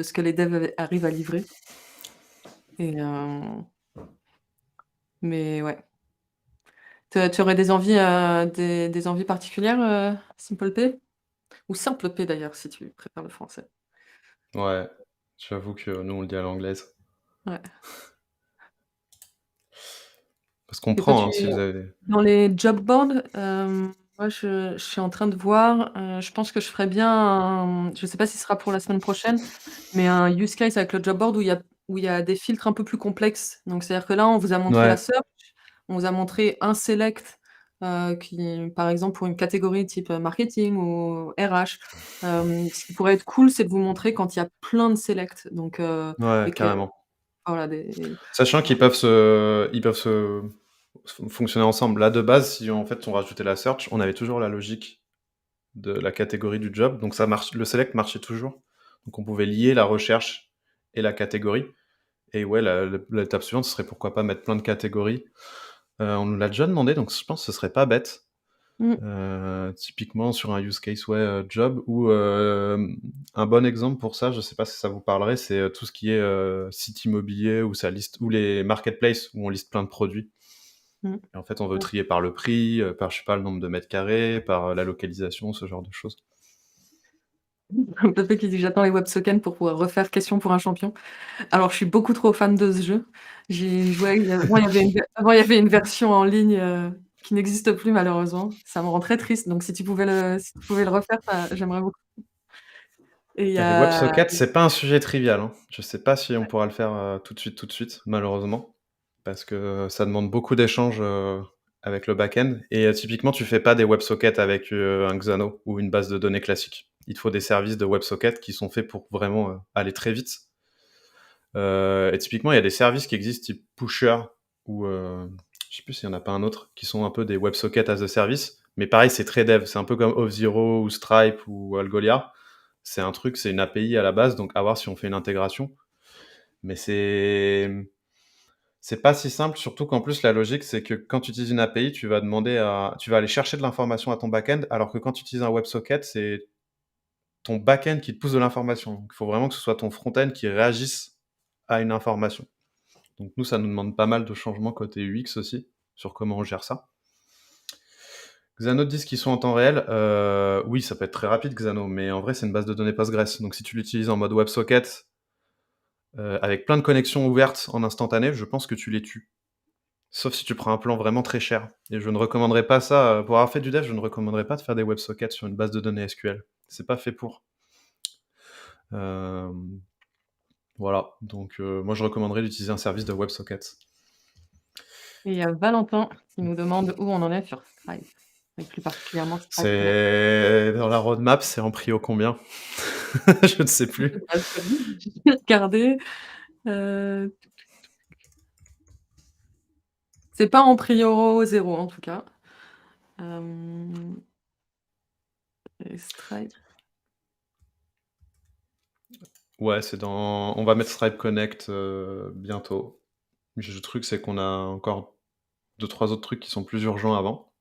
ce que les devs arrivent à livrer et mais ouais. Tu aurais des envies particulières, SimpleP? Ou SimpleP d'ailleurs, si tu préfères le français? Ouais, j'avoue que nous, on le dit à l'anglaise. Ouais. Ça se Et toi, comprend, hein, si vous avez des dans les job boards, moi je suis en train de voir, je pense que je ferais bien je sais pas si ce sera pour la semaine prochaine, mais un use case avec le job board où il y a des filtres un peu plus complexes. Donc c'est-à-dire que là, on vous a montré la ouais, search, on vous a montré un select, qui par exemple pour une catégorie type, marketing ou RH. Ce qui pourrait être cool, c'est de vous montrer quand il y a plein de select, donc ouais, et que carrément. voilà des Sachant qu'ils peuvent fonctionner ensemble. Là, de base, si en fait on rajoutait la search, on avait toujours la logique de la catégorie du job, donc ça marche, le select marchait toujours. Donc on pouvait lier la recherche et la catégorie. Et ouais, l'étape suivante, ce serait pourquoi pas mettre plein de catégories. On nous l'a déjà demandé, donc je pense que ce serait pas bête. mmh, Typiquement sur un use case, ouais, job ou un bon exemple pour ça, je sais pas si ça vous parlerait, c'est, tout ce qui est, site immobilier où ça liste ou les marketplaces où on liste plein de produits mmh. et en fait, on veut trier par le prix, par, je sais pas, le nombre de mètres carrés, par, la localisation, ce genre de choses. Pepe qui dit: «J'attends les WebSockets pour pouvoir refaire Question pour un champion». Alors je suis beaucoup trop fan de ce jeu. J'y jouais, avant il y avait une version en ligne, qui n'existe plus malheureusement. Ça me rend très triste, donc si tu pouvais le refaire, ça j'aimerais beaucoup et il y Et les a WebSockets, c'est pas un sujet trivial, hein. Je sais pas si on pourra le faire, tout de suite, malheureusement. Parce que ça demande beaucoup d'échanges, avec le back-end et typiquement, tu fais pas des WebSockets avec, un Xano ou une base de données classique. Il te faut des services de WebSockets qui sont faits pour vraiment, aller très vite. Et typiquement, il y a des services qui existent type Pusher ou, je sais plus s'il y en a pas un autre, qui sont un peu des WebSockets as a service, mais pareil, c'est très dev. C'est un peu comme Auth0 ou Stripe ou Algolia. C'est une API à la base, donc à voir si on fait une intégration. Mais c'est pas si simple, surtout qu'en plus la logique, c'est que quand tu utilises une API, tu vas aller chercher de l'information à ton back-end, alors que quand tu utilises un WebSocket, c'est ton back-end qui te pousse de l'information. Donc, il faut vraiment que ce soit ton front-end qui réagisse à une information. Donc nous, ça nous demande pas mal de changements côté UX aussi, sur comment on gère ça. Xano disent qu'ils sont en temps réel. Oui, ça peut être très rapide, Xano, mais en vrai, c'est une base de données Postgres. Donc si tu l'utilises en mode WebSocket, avec plein de connexions ouvertes en instantané, je pense que tu les tues. Sauf si tu prends un plan vraiment très cher. Et je ne recommanderais pas ça. Pour avoir fait du dev, je ne recommanderais pas de faire des WebSockets sur une base de données SQL. C'est pas fait pour. Euh, Voilà. Donc moi, je recommanderais d'utiliser un service de WebSockets. Et il y a Valentin qui nous demande où on en est sur Stripe, et plus particulièrement Stripe Connect. C'est dans la roadmap, c'est en prio combien? Je ne sais Je sais plus. pas, je vais regarder. Heu, c'est pas en prio 0 en tout cas. Hem et Stripe. Ouais, on va mettre Stripe Connect bientôt. Le truc, c'est qu'on a encore deux, trois autres trucs qui sont plus urgents avant,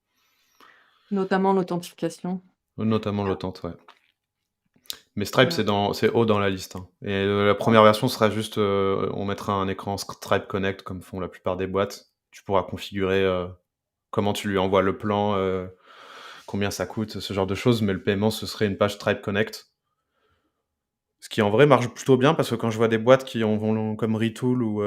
Notamment l'authentification. notamment l'authentique, ouais. Mais Stripe, Ouais. c'est haut dans la liste, hein. Et la première version sera juste, on mettra un écran Stripe Connect comme font la plupart des boîtes. Tu pourras configurer comment tu lui envoies le plan, combien ça coûte, ce genre de choses. Mais le paiement, ce serait une page Stripe Connect. Ce qui en vrai marche plutôt bien parce que quand je vois des boîtes qui en vont comme Retool ou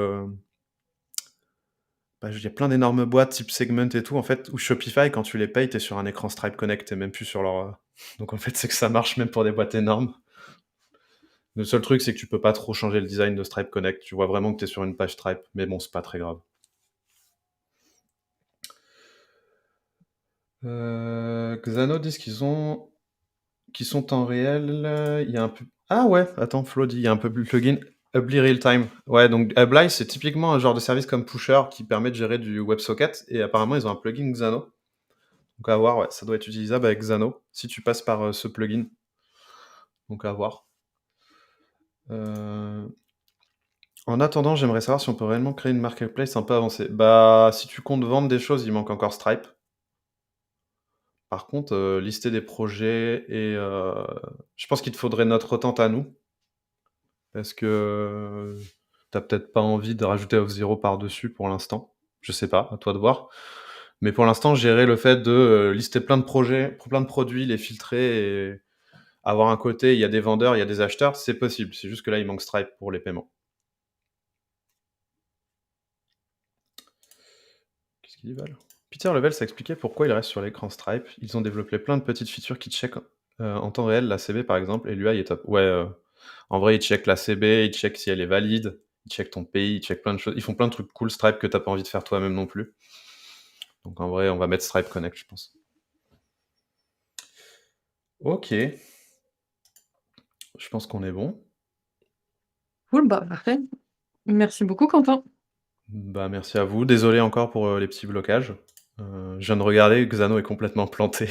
bah, il y a plein d'énormes boîtes type Segment et tout, en fait, ou Shopify, quand tu les payes, t'es sur un écran Stripe Connect, t'es même plus sur leur. Donc en fait, c'est que ça marche même pour des boîtes énormes. Le seul truc, c'est que tu peux pas trop changer le design de Stripe Connect. Tu vois vraiment que t'es sur une page Stripe, mais bon, c'est pas très grave. Xano disent qu'ils sont en réel. Il y a un peu. Ah ouais, attends, Flo dit, il y a un peu plus plugin. Hubly Realtime. Ouais, donc Hubly, c'est typiquement un genre de service comme Pusher qui permet de gérer du WebSocket. Et apparemment, ils ont un plugin Xano. Donc à voir, ouais, ça doit être utilisable avec Xano si tu passes par ce plugin. Donc à voir. En attendant, j'aimerais savoir si on peut réellement créer une marketplace un peu avancée. Bah, si tu comptes vendre des choses, il manque encore Stripe. Par contre, lister des projets et je pense qu'il te faudrait notre tente à nous. Parce que t'as peut-être pas envie de rajouter Auth0 par-dessus pour l'instant. Je sais pas, à toi de voir. Mais pour l'instant, gérer le fait de lister plein de projets, plein de produits, les filtrer et avoir un côté, il y a des vendeurs, il y a des acheteurs, c'est possible. C'est juste que là, il manque Stripe pour les paiements. Qu'est-ce qu'ils veulent? Peter Level s'est expliqué pourquoi il reste sur l'écran Stripe. Ils ont développé plein de petites features qui checkent en temps réel la CB par exemple, et l'UI est top. Ouais, en vrai, ils checkent la CB, ils checkent si elle est valide, ils checkent ton pays, ils checkent plein de choses. Ils font plein de trucs cool Stripe que t'as pas envie de faire toi-même non plus. Donc en vrai, on va mettre Stripe Connect, je pense. Ok. Je pense qu'on est bon. Cool, bah, parfait. Merci beaucoup Quentin. Bah, merci à vous. Désolé encore pour les petits blocages. Je viens de regarder, Xano est complètement planté.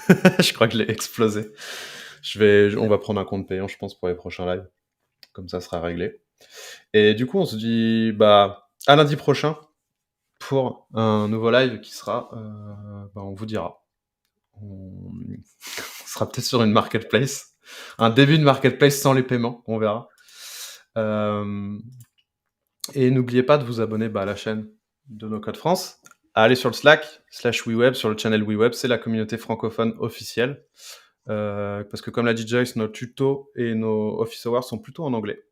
Je crois que je l'ai explosé. On va prendre un compte payant, je pense, pour les prochains lives. Comme ça sera réglé. Et du coup, on se dit bah, à lundi prochain pour un nouveau live qui sera, bah, on vous dira. On sera peut-être sur une marketplace. Un début de marketplace sans les paiements, on verra. Et n'oubliez pas de vous abonner à la chaîne de No Code France. Allez sur le Slack, /WeWeb, sur le channel WeWeb, c'est la communauté francophone officielle. Parce que comme l'a dit Joyce, nos tutos et nos office hours sont plutôt en anglais.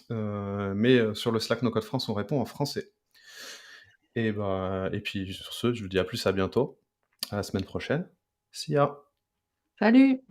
Mais sur le Slack No Code France, on répond en français. Et puis sur ce, je vous dis à plus, à bientôt. À la semaine prochaine. See ya. Salut!